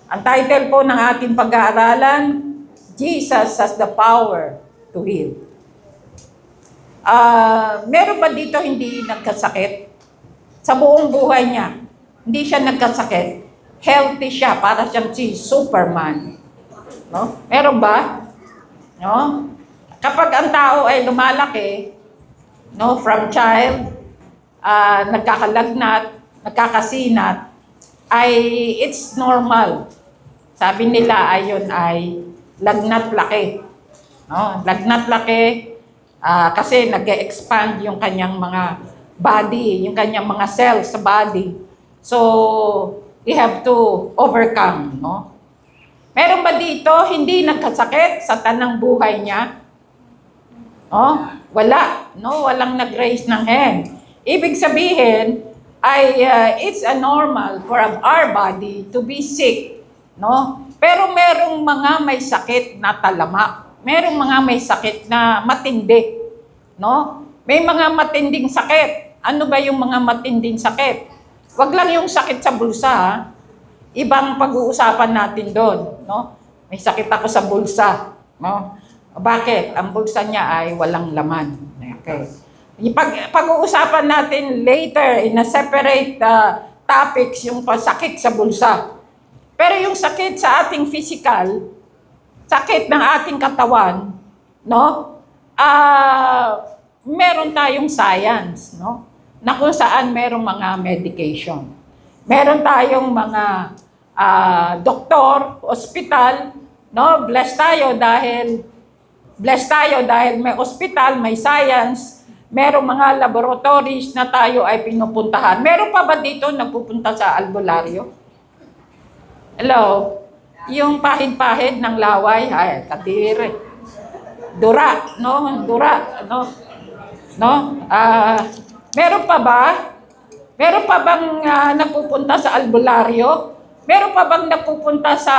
Ang title po ng ating pag-aaralan, Jesus has the power to heal. Meron ba dito hindi nagkasakit? Sa buong buhay niya, hindi siya nagkasakit. Healthy siya, para siyang si Superman. No? Meron ba? No? Kapag ang tao ay lumalaki, no, from child, nagkakalagnat, nagkakasinat, ay it's normal. Sabi nila ayon ay lagnat laki. No? Lagnat laki kasi nag-expand yung kanyang mga body, yung kanyang mga cells sa body. So, we have to overcome, no? Meron ba dito hindi nagkasakit sa tanang buhay niya? No? Wala, no? Walang nag-raise ng hand. Ibig sabihin ay it's a normal for our body to be sick, no? Pero merong mga may sakit na talamak. Merong mga may sakit na matindi, no? May mga matinding sakit. Ano ba yung mga matinding sakit? Wag lang yung sakit sa bulsa, ha? Ibang pag-uusapan natin doon, no? May sakit ako sa bulsa, no? Bakit? Ang bulsa niya ay walang laman. Okay. Pag-uusapan natin later in a separate topics yung sakit sa bulsa. Pero yung sakit sa ating physical, sakit ng ating katawan, no? Meron tayong science, no? Na kung saan merong mga medication. Meron tayong mga doktor, ospital, no? Blessed tayo dahil may ospital, may science, merong mga laboratories na tayo ay pinupuntahan. Meron pa ba dito nagpupunta sa albularyo? Hello? Yung pahid-pahid ng laway, ay, kadiri. Dura, no? Dura, no? No? Meron pa ba? Meron pa bang napupunta sa albularyo? Meron pa bang napupunta sa,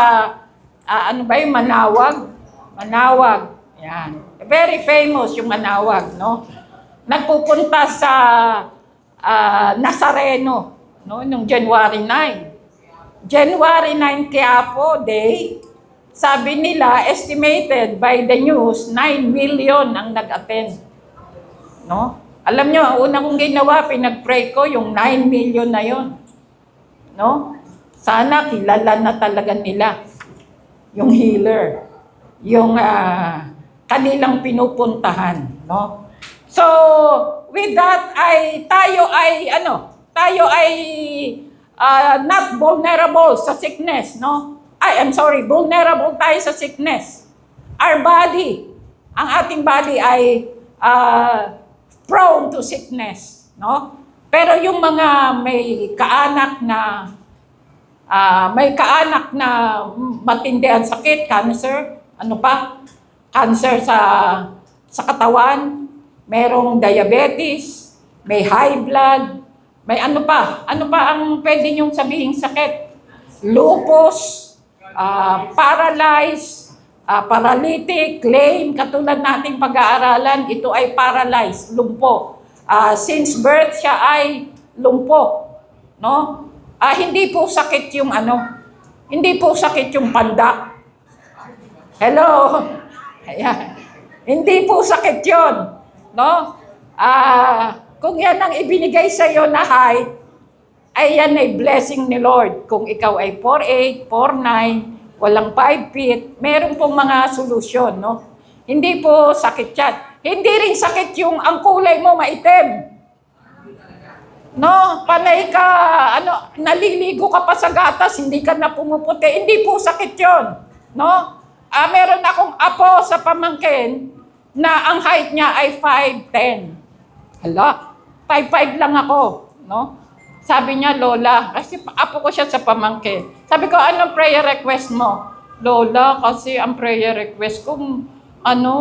ano ba yung Manawag? Manawag. Yan. Very famous yung Manawag, no? Nagpupunta sa Nazareno, no? Nung January 9. January 9 Quiapo Day, sabi nila, estimated by the news, 9 million ang nag-attend. No? Alam nyo, ang una kong ginawa, pinag-pray ko yung 9 million na yon. No? Sana kilala na talaga nila yung healer, yung kanilang pinupuntahan. No? So, with that, tayo ay not vulnerable sa sickness, no? Vulnerable tayo sa sickness. Our body, ang ating body ay prone to sickness, no? Pero yung mga may kaanak na matindi ang sakit, cancer, ano pa? Cancer sa katawan, merong diabetes, may high blood, may ano pa? Ano pa ang pwede niyong sabihin sakit? Lupus, paralyzed, paralytic, lame, katulad nating pag-aaralan, ito ay paralyzed, lumpo. Since birth siya ay lumpo, no? Hindi po sakit yung hindi po sakit yung pandak. Hello? Ayan. Hindi po sakit yun, no? Kung yan ang ibinigay sa iyo na height, ay yan ay blessing ni Lord. Kung ikaw ay 4'8", 4'9", walang 5 feet, meron pong mga solusyon, no? Hindi po sakit yan. Hindi rin sakit yung ang kulay mo maitim. No? Panay ka, naliligo ka pa sa gatas, hindi ka na pumuputi. Hindi po sakit yon, no? Meron akong apo sa pamangkin na ang height niya ay 5'10". Hala, 5'5" lang ako, no? Sabi niya, Lola, kasi apo ko siya sa pamangkin. Sabi ko, anong prayer request mo? Lola, kasi ang prayer request ko,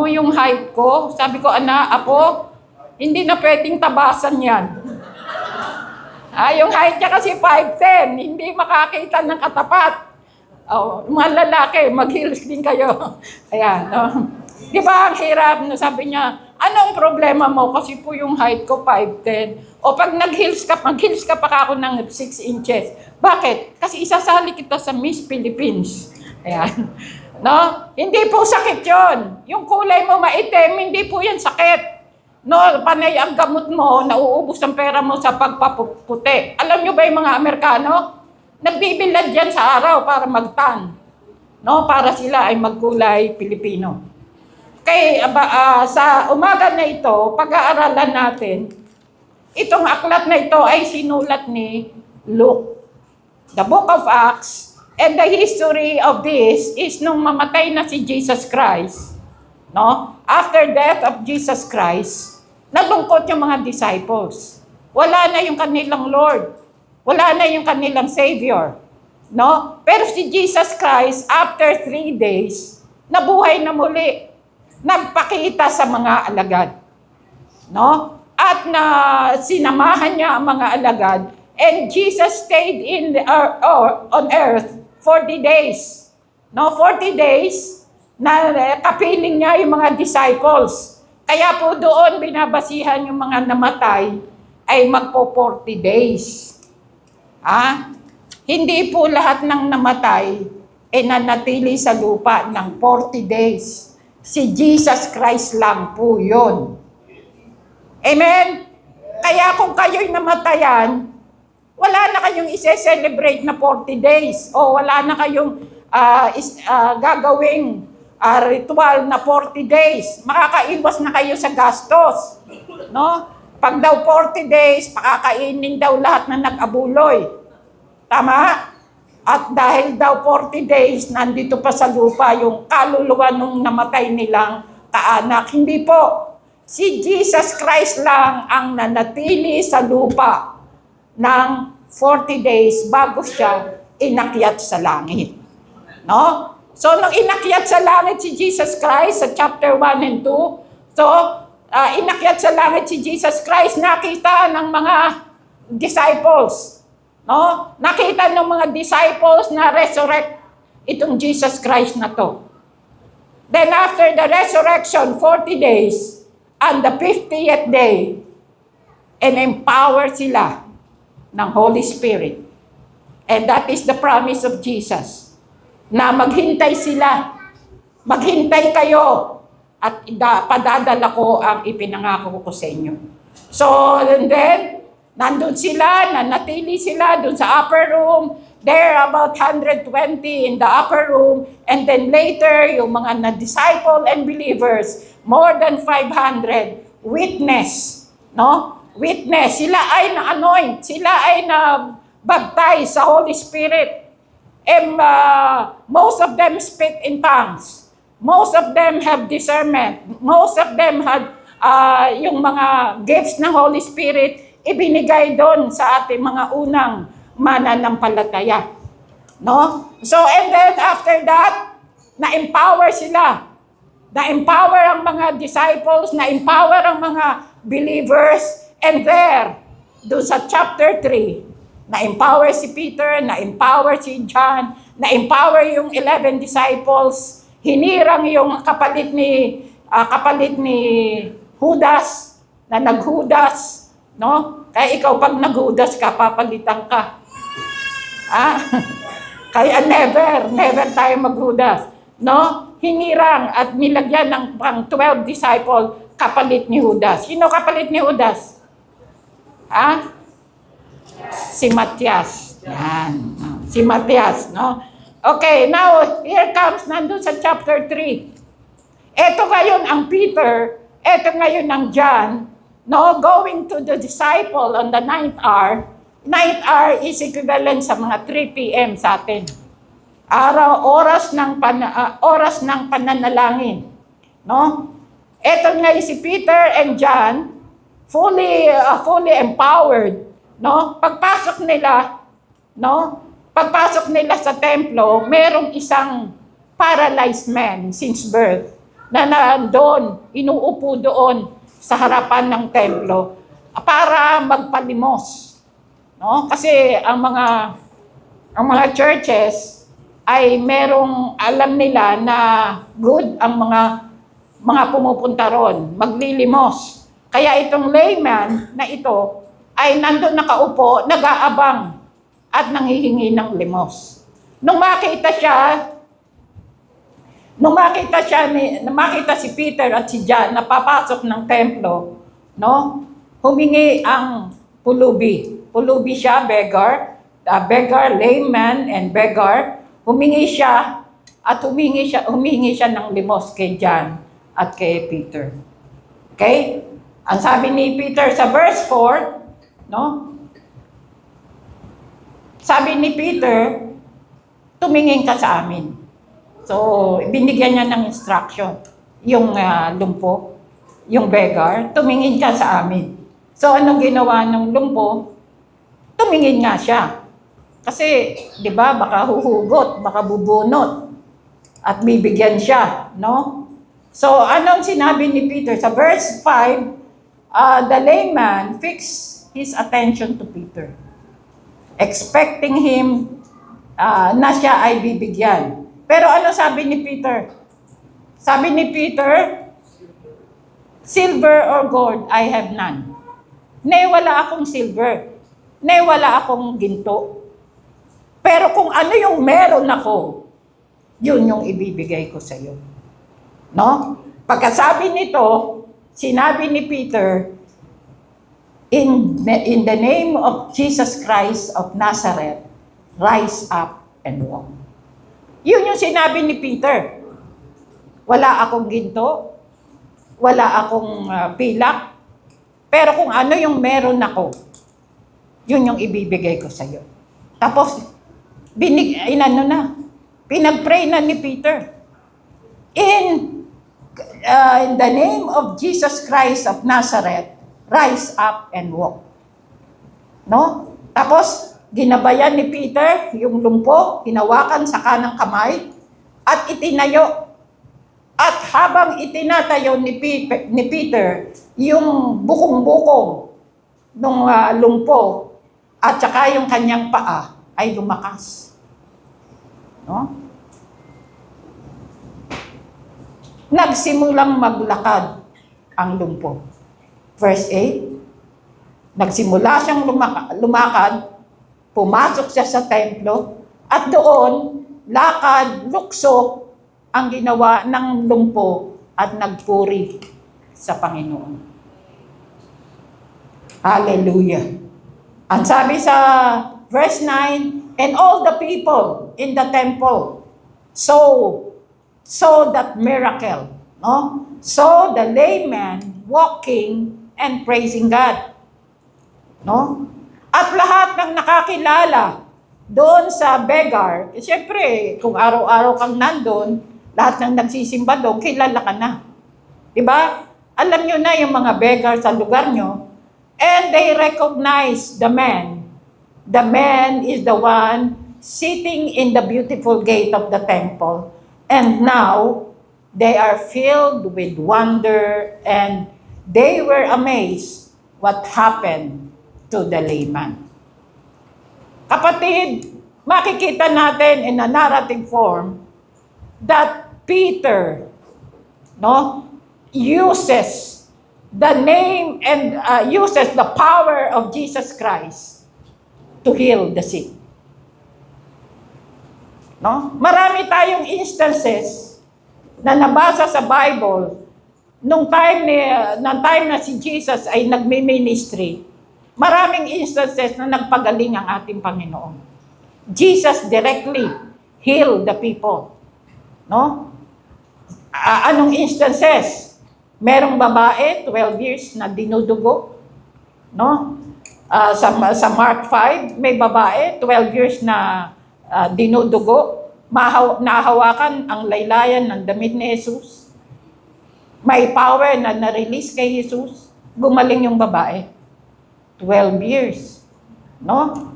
yung height ko. Sabi ko, apo, hindi na pwedeng tabasan yan. Yung height niya kasi 5'10", hindi makakita ng katapat. Mga lalaki, mag-heels din kayo. Ayan, no? Di ba ang hirap? Sabi niya, Anong problema mo? Kasi po yung height ko 5'10". O pag mag-heels ka pa ako ng 6 inches. Bakit? Kasi isasali kita sa Miss Philippines. Ayan. No? Hindi po sakit yon. Yung kulay mo maitim, hindi po yan sakit. No, panay ang gamot mo, nauubos ang pera mo sa pagpaputi. Alam nyo ba yung mga Amerikano? Nagbibilad yan sa araw para magtan. No, para sila ay magkulay Pilipino. Sa umaga na ito, pag-aaralan natin, itong aklat na ito ay sinulat ni Luke. The Book of Acts, and the history of this is nung mamatay na si Jesus Christ. No? After death of Jesus Christ, nalungkot yung mga disciples. Wala na yung kanilang Lord. Wala na yung kanilang Savior. No? Pero si Jesus Christ, after 3 days, nabuhay na muli. Nagpakita sa mga alagad. No? At na sinamahan niya ang mga alagad, and Jesus stayed on earth 40 days. No? 40 days na kapiling niya yung mga disciples. Kaya po doon binabasihan yung mga namatay ay magpo 40 days. Hindi po lahat ng namatay ay nanatili sa lupa ng 40 days. Si Jesus Christ lang po yun. Amen? Kaya kung kayo'y namatayan, wala na kayong ise-celebrate na 40 days o wala na kayong gagawing ritual na 40 days. Makakaiwas na kayo sa gastos. No? Pag daw 40 days, pakakainin daw lahat na nag-abuloy. Tama? At dahil daw 40 days, nandito pa sa lupa yung kaluluwa nung namatay nilang kaanak. Hindi po. Si Jesus Christ lang ang nanatili sa lupa ng 40 days bago siya inakyat sa langit. No? So, nung inakyat sa langit si Jesus Christ sa chapter 1 and 2, inakyat sa langit si Jesus Christ, nakita ng mga disciples. No? Nakita ng mga disciples na resurrect itong Jesus Christ na to. Then after the resurrection, 40 days, and the 50th day, and-empower sila ng Holy Spirit. And that is the promise of Jesus. Na maghintay sila. Maghintay kayo. At padadala ko ang ipinangako ko sa inyo. So, and then, nandun sila, nanatili sila dun sa upper room. There are about 120 in the upper room. And then later, yung mga na-disciple and believers, more than 500, witness. No? Witness. Sila ay na-anoint. Sila ay na-baptize sa Holy Spirit. And most of them speak in tongues. Most of them have discernment. Most of them had yung mga gifts ng Holy Spirit ibinigay doon sa ating mga unang mananampalataya. No? So, and then after that, na-empower sila. Na-empower ang mga disciples, na-empower ang mga believers, and there, doon sa chapter 3, na-empower si Peter, na-empower si John, na-empower yung 11 disciples, hinirang yung kapalit ni Judas, na naghudas, no? Kaya ikaw pag naghudas ka, papalitan ka. Kaya never tayo maghudas. No? Hinirang at nilagyan ng pang 12 disciple kapalit ni Judas. Sino kapalit ni Judas? Si Matias. Yan. Si Matias, no? Okay, now here comes nandun sa chapter 3. Ito ngayon ang Peter, ito ngayon ang John, no, going to the disciple on the 9th hour. 9th hour is equivalent sa mga 3 p.m. sa atin. Oras ng pananalangin. No? Ito ngayon si Peter and John, fully empowered. No? Pagpasok nila sa templo, merong isang paralyzed man since birth na nandoon, inuupo doon sa harapan ng templo para magpalimos. No? Kasi ang mga churches ay merong alam nila na good ang mga mga pumupunta ron, maglilimos. Kaya itong layman na ito ay nandun nakaupo, nag-aabang at nanghihingi ng limos. Nung makita si Peter at si John na papasok ng templo, no? Humingi ang pulubi. Pulubi siya, beggar, layman and beggar. Humingi siya siya ng limos kay John at kay Peter. Okay? Ang sabi ni Peter sa verse 4, no? Sabi ni Peter, tumingin ka sa amin. So, binigyan niya ng instruction. Yung lumpo, yung beggar, tumingin ka sa amin. So, anong ginawa ng lumpo? Tumingin nga siya. Kasi, di ba, baka huhugot, baka bubunot. At bibigyan siya, no? So, anong sinabi ni Peter? Sa verse 5, the layman fixed his attention to Peter, expecting him na siya ay bibigyan. Pero ano sabi ni Peter? Sabi ni Peter, silver or gold, I have none. Nay, wala akong silver. Nay, wala akong ginto. Pero kung ano yung meron ako, yun yung ibibigay ko sa iyo. No? Pagkasabi nito, sinabi ni Peter, in the name of Jesus Christ of Nazareth, rise up and walk. Yun yung sinabi ni Peter. Wala akong ginto, wala akong pilak, pero kung ano yung meron ako, yun yung ibibigay ko sa iyo. Tapos, pinag-pray na ni Peter. In the name of Jesus Christ of Nazareth, rise up and walk. No? Tapos, ginabayan ni Peter yung lumpo, hinawakan sa kanang kamay, at itinayo. At habang itinatayo ni Peter yung bukong-bukong ng lumpo, at saka yung kanyang paa, ay lumakas. No? Nagsimulang maglakad ang lumpo. Verse 8, nagsimula siyang lumakad, pumasok siya sa templo, at doon, lakad, lukso, ang ginawa ng lumpo at nagpuri sa Panginoon. Hallelujah. Ang sabi sa verse 9, and all the people in the temple saw that miracle. No? Saw the layman walking and praising God. No? At lahat ng nakakilala doon sa beggar, siyempre, kung araw-araw kang nandun, lahat ng nagsisimba doon, kilala ka na. Diba? Alam nyo na yung mga beggar sa lugar nyo, and they recognize the man. The man is the one sitting in the beautiful gate of the temple, and now, they are filled with wonder, and they were amazed what happened to the layman. Kapatid, makikita natin in a narrative form that Peter, no, uses the name and uses the power of Jesus Christ to heal the sick. No? Marami tayong instances na nabasa sa Bible nung time na si Jesus ay nagmi-ministry. Maraming instances na nagpagaling ang ating Panginoon. Jesus directly healed the people. No? Anong instances? Merong babae, 12 years na dinudugo. No? Sa Mark 5, may babae, 12 years na dinudugo. Nahawakan ang laylayan ng damit ni Jesus. May power na na-release kay Jesus. Gumaling yung babae. 12 years. No?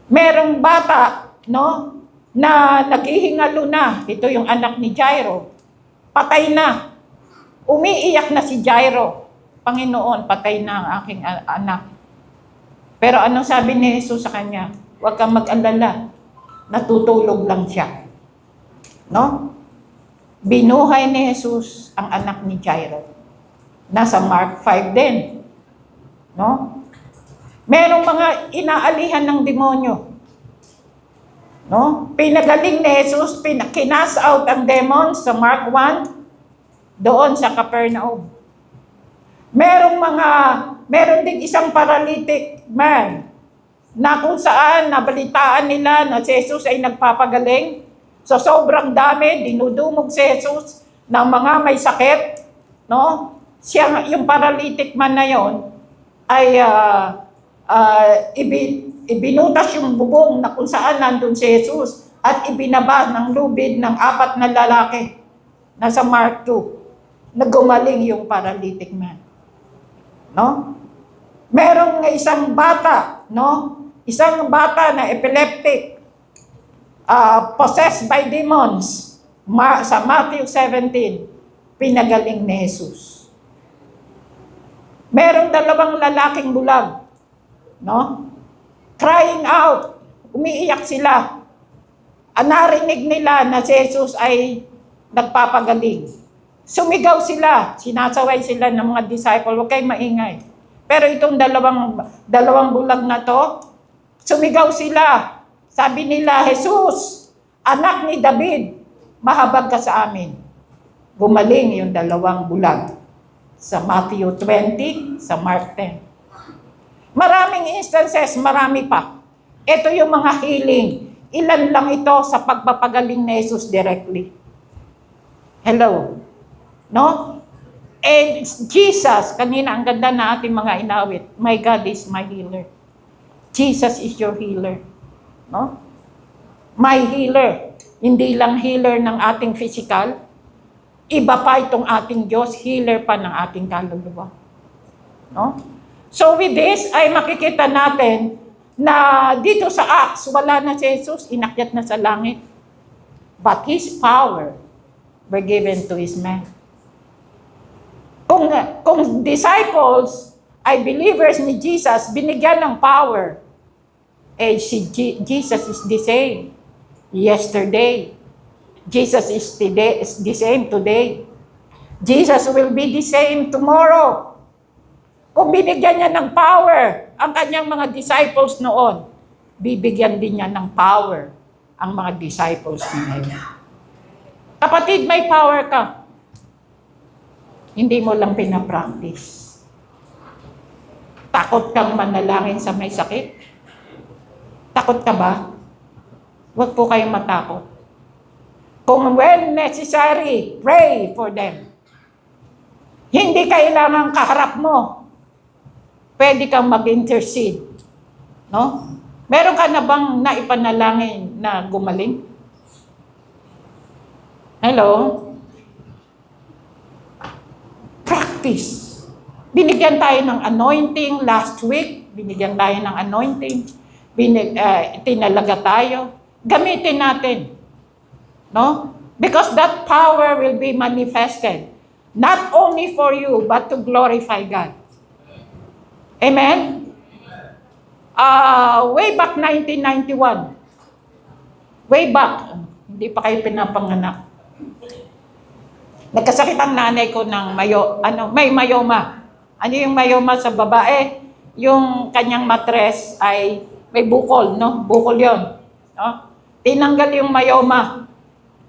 Merong bata, no, na naghihingalo na. Ito yung anak ni Jairo. Patay na. Umiiyak na si Jairo. Panginoon, patay na ang aking anak. Pero anong sabi ni Jesus sa kanya? Huwag kang mag-alala. Natutulog lang siya. No? Binuhay ni Jesus ang anak ni Jairus. Nasa Mark 5 din. No? Merong mga inaalihan ng demonyo. No? Pinagaling ni Jesus, kinas out ang demons sa Mark 1, doon sa Capernaum. Meron din isang paralytic man na kung saan nabalitaan nila na si Jesus ay nagpapagaling. So sobrang dami, dinudumog si Jesus ng mga may sakit. No? Siya, yung paralytic man na yon ay ibinutas yung bubong na kung saan nandun si Jesus at ibinaba ng lubid ng 4 na lalaki. Nasa Mark 2, nagumaling yung paralytic man. No? Merong isang bata, no? Isang bata na epileptic, possessed by demons, sa Matthew 17, pinagaling ni Jesus. Merong 2 lalaking bulag, no? Crying out, umiiyak sila. Narinig nila na si Jesus ay nagpapagaling. Sumigaw sila, sinasaway sila ng mga disciple, huwag kayong maingay. Pero itong dalawang bulag na to, sumigaw sila. Sabi nila, Jesus, anak ni David, mahabag ka sa amin. Gumaling yung 2 bulag. Sa Matthew 20, sa Mark 10. Maraming instances, marami pa. Ito yung mga healing. Ilan lang ito sa pagpapagaling ni Jesus directly. Hello? No? And Jesus, kanina ang ganda na ating mga inawit, my God is my healer. Jesus is your healer. No? My healer. Hindi lang healer ng ating physical, iba pa itong ating Diyos, healer pa ng ating kaluluwa. No? So with this, ay makikita natin na dito sa Acts, wala na si Jesus, inakyat na sa langit. But His power were given to His men. Kung disciples ay believers ni Jesus, binigyan ng power, eh si Jesus is the same yesterday. Jesus is the same today. Jesus will be the same tomorrow. Kung binigyan niya ng power ang kanyang mga disciples noon, bibigyan din niya ng power ang mga disciples ngayon. Kapatid, may power ka. Hindi mo lang pinapractice. Takot kang manalangin sa may sakit? Takot ka ba? Huwag po kayong matakot. Kung when necessary, pray for them. Hindi kailangan kaharap mo. Pwede kang mag-intercede. No? Meron ka na bang naipanalangin na gumaling? Hello? Practice. Binigyan tayo ng anointing last week. Binigyan tayo ng anointing. Tinalaga tayo. Gamitin natin. No? Because that power will be manifested. Not only for you, but to glorify God. Amen? Way back 1991. Way back. Hindi pa kayo pinapanganak. Nagkasakit ang nanay ko ng may myoma. Ano yung myoma sa babae? Yung kanyang matres ay may bukol, no? Bukol yon. No? Tinanggal yung myoma.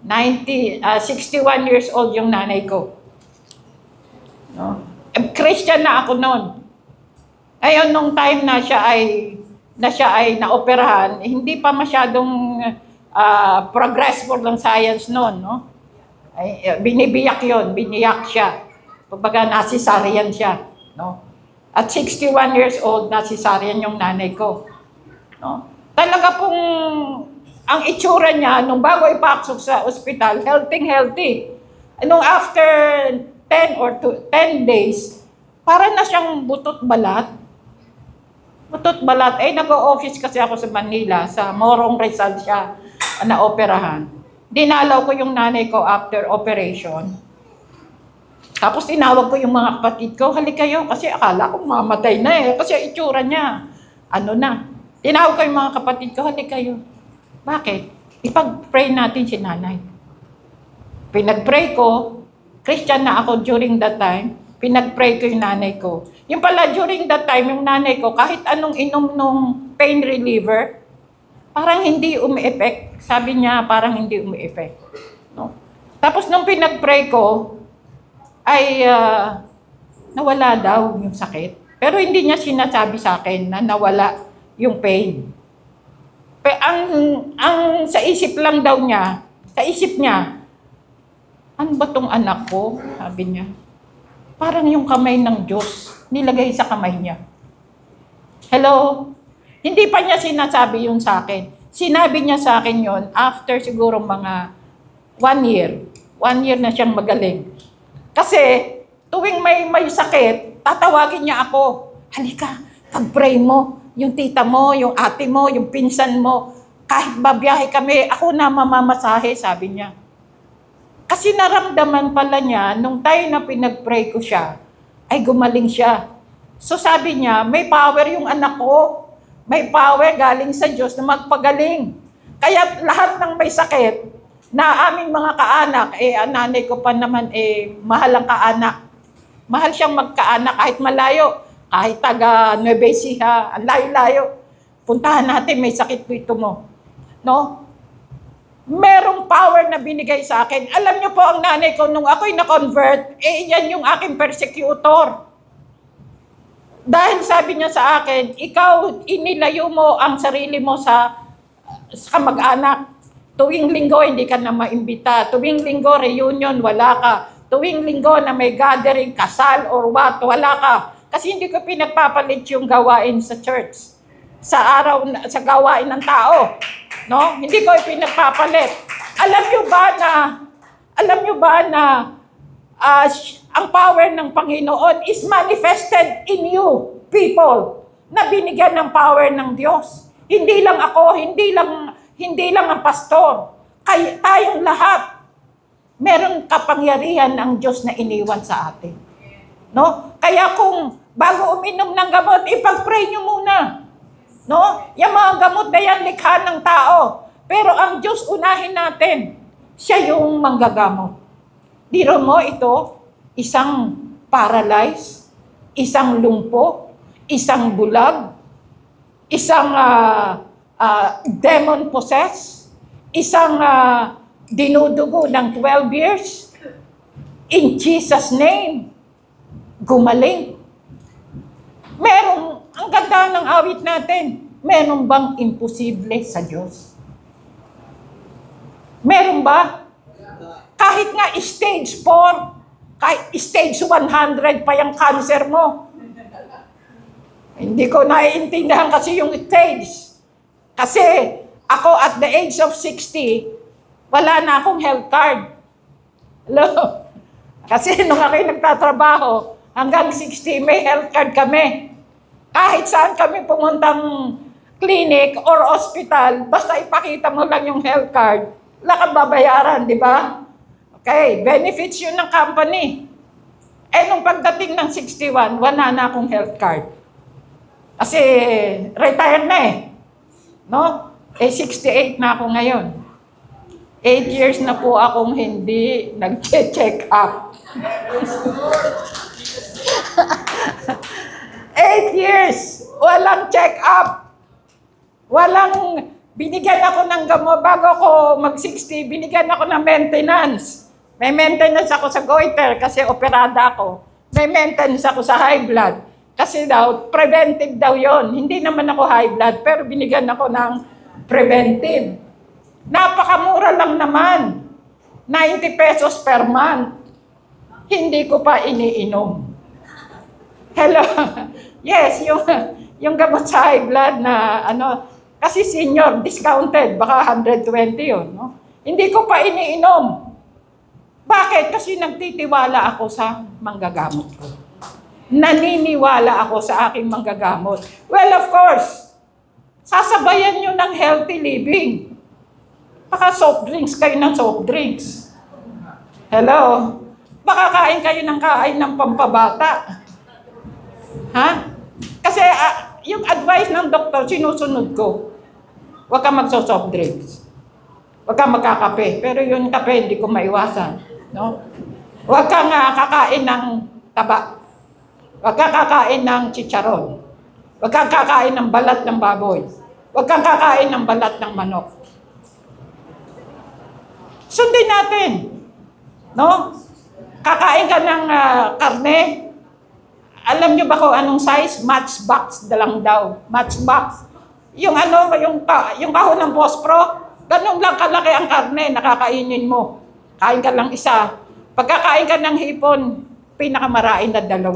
61 years old yung nanay ko. No? Christian na ako noon. Ngayon, nung time na siya ay naoperahan, hindi pa masyadong progressful ng science noon, no? Binibiyak biniyak siya. Kumbaga, nasisarian siya, no? At 61 years old, nasisarian yung nanay ko. No? Talaga pong, ang itsura niya, nung bago ipasok sa ospital, healthy. Nung after 10 days, para na siyang butot balat. Nag-o-office kasi ako sa Manila, sa Morong Rizal siya na-operahan. Dinalaw ko yung nanay ko after operation. Tapos tinawag ko yung mga kapatid ko, halika kayo, kasi akala ko mamatay na kasi itsura niya, Tinawag ko yung mga kapatid ko, halika kayo. Bakit? Ipag-pray natin si nanay. Pinag-pray ko, Christian na ako during that time, pinag-pray ko yung nanay ko. Yung pala during that time, yung nanay ko, kahit anong inom nung pain reliever, parang hindi umi-effect. Sabi niya, parang hindi umi-effect. No? Tapos nung pinag-pray ko, ay nawala daw yung sakit. Pero hindi niya sinasabi sa akin na nawala yung pain. Ang sa isip lang daw niya, sa isip niya, ano ba tong anak ko? Sabi niya. Parang yung kamay ng Diyos, nilagay sa kamay niya. Hello? Hindi pa niya sinasabi yun sa akin. Sinabi niya sa akin yun after siguro mga 1 year. 1 year na siyang magaling. Kasi tuwing may sakit, tatawagin niya ako. Halika, pag-pray mo. Yung tita mo, yung ate mo, yung pinsan mo, kahit babiyahe kami, ako na mamamasahe, sabi niya. Kasi naramdaman pala niya, nung tayo na pinag-pray ko siya, ay gumaling siya. So sabi niya, may power yung anak ko. May power galing sa Diyos na magpagaling. Kaya lahat ng may sakit, na aming mga kaanak, ang nanay ko pa naman, mahal ang kaanak. Mahal siyang magkaanak kahit malayo. Kahit taga Nueva Ecija, ang layo-layo. Puntahan natin, may sakit dito mo. No? Merong power na binigay sa akin. Alam niyo po, ang nanay ko, nung ako'y na-convert, yan yung aking persecutor. Dahil sabi niya sa akin, ikaw, inilayo mo ang sarili mo sa kamag-anak. Tuwing linggo, hindi ka na maimbita. Tuwing linggo, reunion, wala ka. Tuwing linggo na may gathering, kasal or what, wala ka. Kasi hindi ko pinagpapalit yung gawain sa church. Sa gawain ng tao. No? Hindi ko pinagpapalit. Alam nyo ba na ang power ng Panginoon is manifested in you, people, na binigyan ng power ng Diyos. Hindi lang ako, hindi lang ang pastor. Tayong lahat, merong kapangyarihan ng Diyos na iniwan sa atin. No? Kaya kung bago uminom ng gamot, ipag-pray nyo muna. No? Yung mga gamot na yan, likha ng tao. Pero ang Diyos, unahin natin. Siya yung manggagamot. Biro mo ito, isang paralyzed, isang lumpo, isang bulag, isang demon-possessed, isang dinudugo ng 12 years. In Jesus' name, gumaling. Ang ganda ng awit natin, meron bang imposible sa Diyos? Meron ba? Kahit nga stage 4, kahit stage 100 pa yung cancer mo. Hindi ko naiintindihan kasi yung stage. Kasi ako at the age of 60, wala na akong health card. Hello? Kasi nung ako'y nagtatrabaho, hanggang 60 may health card kami. Kahit saan kami pumuntang clinic or hospital, basta ipakita mo lang yung health card, wala kang babayaran, di ba? Okay, benefits yun ng company. Nung pagdating ng 61, wala na akong health card. Kasi retired na No? 68 na ako ngayon. 8 years na po akong hindi nag-check up. 8 years, walang check-up. Binigyan ako ng gamot. Bago ako mag-60, binigyan ako ng maintenance. May maintenance ako sa goiter kasi operada ako. May maintenance ako sa high blood. Kasi daw, preventive daw yon. Hindi naman ako high blood, pero binigyan ako ng preventive. Napakamura lang naman. 90 pesos per month. Hindi ko pa iniinom. Hello. Yes, yung gamot sa high blood na kasi senior, discounted, baka 120 yun. No? Hindi ko pa iniinom. Bakit? Kasi nagtitiwala ako sa manggagamot ko. Naniniwala ako sa aking manggagamot. Well, of course, sasabayan nyo ng healthy living. Baka soft drinks kayo ng soft drinks. Hello? Baka kain kayo ng kain ng pampabata. Ha? Kasi yung advice ng doktor, sinusunod ko. Huwag ka magso-soft drinks. Huwag kang magkakape. Pero yung kape, hindi ko maiwasan. No? Huwag kang kakain ng taba. Huwag kang kakain ng chicharon. Huwag kang kakain ng balat ng baboy. Huwag kang kakain ng balat ng manok. Sundin natin. No? Kakain ka ng karne. Alam nyo ba kung anong size? Matchbox na lang daw. Matchbox. Yung yung kahon ng pospro, ganun lang kalaki ang karne, nakakainin mo. Kain ka lang isa. Pagkakain ka ng hipon, pinakamarain na 2.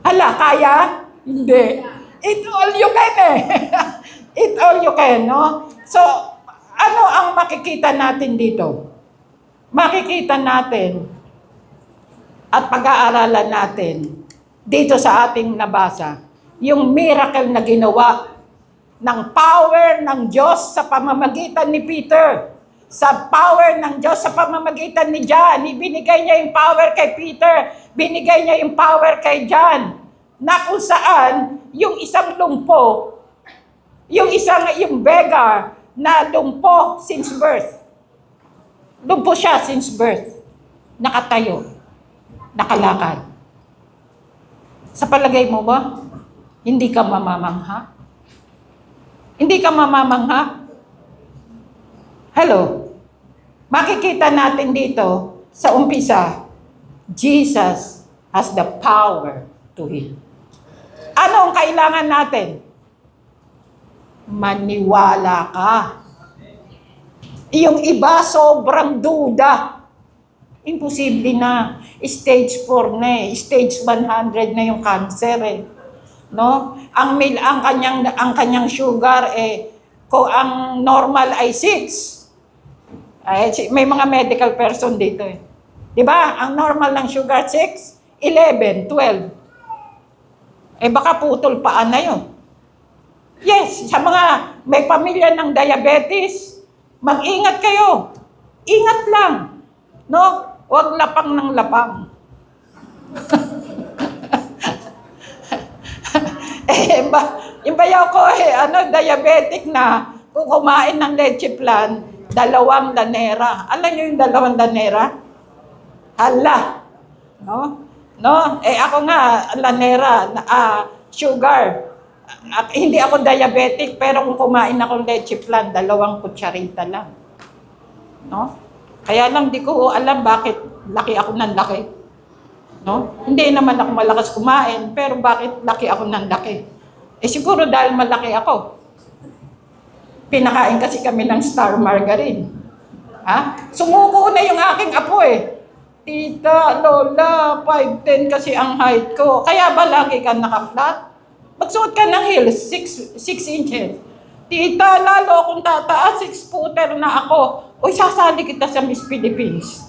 Hala, kaya? Hindi. Eat all you can Eat all you can, no? So, ano ang makikita natin dito? Makikita natin at pag-aaralan natin dito sa ating nabasa, yung miracle na ginawa ng power ng Diyos sa pamamagitan ni Peter. Sa power ng Diyos sa pamamagitan ni John. Ibinigay niya yung power kay Peter. Binigay niya yung power kay John. Na kung saan, yung isang lumpo, yung beggar na lumpo since birth. Lumpo siya since birth. Nakatayo. Nakalakad. Sa palagay mo ba, hindi ka mamamangha? Hindi ka mamamangha? Hello? Makikita natin dito sa umpisa, Jesus has the power to heal. Ano ang kailangan natin? Maniwala ka. Yung iba sobrang duda. Imposible na. Stage 4 na Stage 100 na yung cancer No? Ang kanyang sugar kung ang normal ay 6. May mga medical person dito 'Di ba? Ang normal ng sugar 6, 11, 12. Baka putol paan na 'yon. Yes, sa mga may pamilya ng diabetes, mag-ingat kayo. Ingat lang. No? Huwag lapang ng lapang. Yung bayaw ko diabetic na, kung kumain ng leche plan, 2 lanera. Alam niyo yung 2 lanera? Hala. No? Ako nga, lanera, sugar. Hindi ako diabetic, pero kung kumain ako leche plan, 2 kutsarita lang. No? Kaya lang di ko alam bakit laki ako ng laki. No? Hindi naman ako malakas kumain, pero bakit laki ako ng laki? Siguro dahil malaki ako. Pinakain kasi kami ng Star Margarine. Sumuko na yung aking apo Tita, Lola, 5'10" kasi ang height ko. Kaya ba lagi ka naka-flat? Magsuot ka ng heels, 6 inches. Tita, lalo akong tataas, 6-footer na ako. Uy, sasali kita sa Miss Philippines.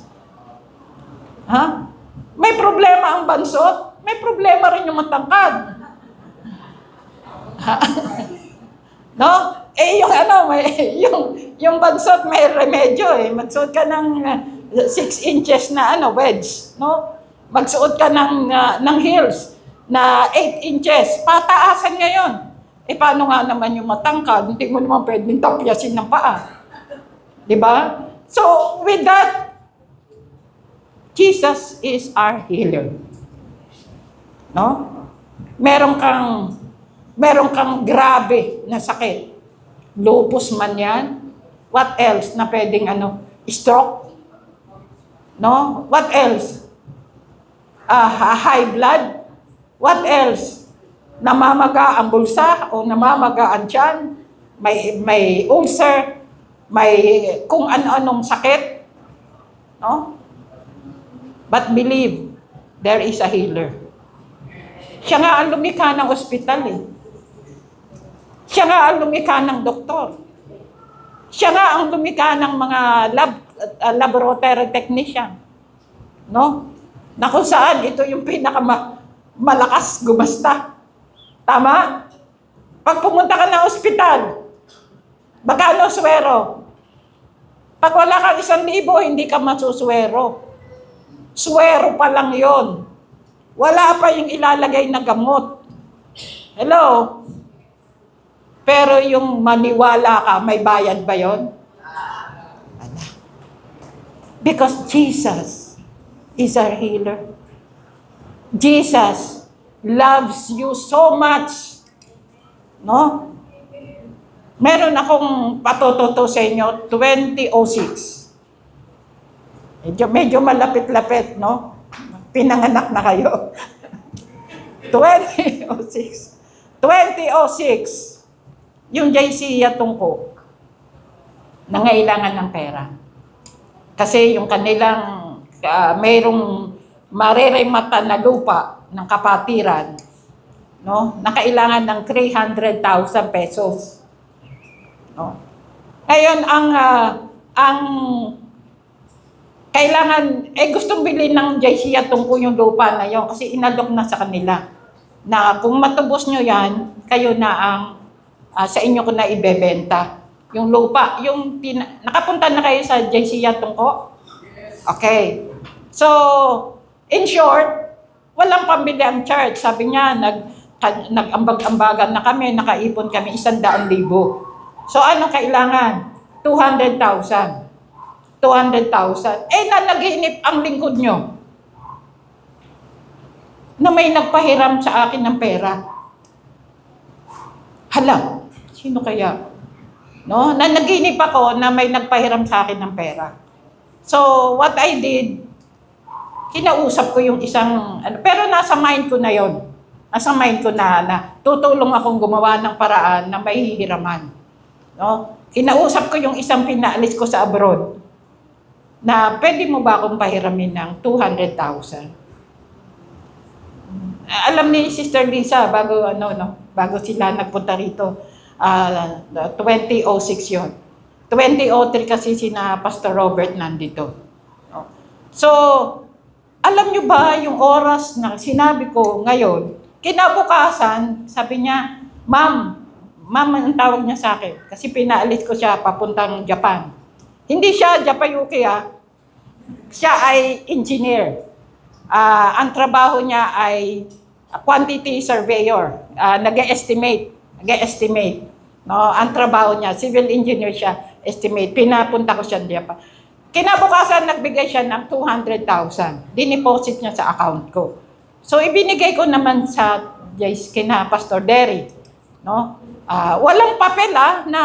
May problema ang bansot, may problema rin yung matangkad. No? Yung bansot may remedyo Magsuot ka ng 6 inches na wedge, no? Magsuot ka ng heels na 8 inches. Pataasan ngayon. Paano nga naman yung matangkad? Hindi mo naman pwedeng tapyasin ng paa. 'Di ba? So, with that, Jesus is our healer. No? Meron kang grabe na sakit. Lupus man yan. What else na pwedeng stroke? No? What else? High blood? What else? Namamaga ang bulsa o namamaga ang tiyan? May ulcer? May kung ano-anong sakit? No? But believe, there is a healer. Siya nga ang lumikha ng ospital Siya nga ang lumikha ng doktor. Siya nga ang lumikha ng mga laboratory technician. No? Na kung saan ito yung malakas gumasta. Tama? Pag pumunta ka ng ospital, magkano swero? Pag wala kang 1,000, hindi ka masuswero. Swero pa lang yon. Wala pa yung ilalagay na gamot. Hello? Pero yung maniwala ka, may bayad ba yun? Wala. Because Jesus is our healer. Jesus loves you so much. No? Meron akong patututo sa inyo, 2006. Medyo malapit-lapit, no? Pinanganak na kayo. 2006. 2006, yung JC Yatungko, nangailangan ng pera. Kasi yung kanilang, mayroong mareremata na lupa ng kapatiran, no? Nakailangan ng 300,000 pesos. No? Ngayon, ang kailangan, gustong bilhin ng JC Yatungko yung lupa na yon kasi inalok na sa kanila. Na kung matubos nyo yan, kayo na ang sa inyo ko na ibebenta. Yung lupa, nakapunta na kayo sa JC Yatungko? Okay. So, in short, walang pambili ang church. Sabi niya, nag-ambag-ambagan na kami, nakaipon kami 100,000. So, ano kailangan? 200,000. 200,000. Nanaginip ang lingkod nyo na may nagpahiram sa akin ng pera. Hala, sino kaya? No? Nanaginip ako na may nagpahiram sa akin ng pera. So, what I did, kinausap ko yung isang, pero nasa mind ko na yon. Nasa mind ko na tutulong akong gumawa ng paraan na may hihiraman. No? Kinausap ko yung isang pinaalis ko sa abroad na pwede mo ba akong pahiramin ng 200,000? Alam ni Sister Lisa, bago sila nagpunta rito, 2006 yon. 2003 kasi sina Pastor Robert nandito. No? So, alam nyo ba yung oras na sinabi ko ngayon, kinabukasan, sabi niya, Ma'am ang tawag niya sa akin, kasi pinaalis ko siya papuntang Japan. Hindi siya Japayuki, siya ay engineer. Ang trabaho niya ay quantity surveyor, nag-estimate. No, ang trabaho niya, civil engineer siya, estimate. Pinapunta ko siya diyan pa. Kinabukasan nagbigay siya ng 200,000. Dineposit niya sa account ko. So ibinigay ko naman sa kina Pastor Derry, no? Walang papel na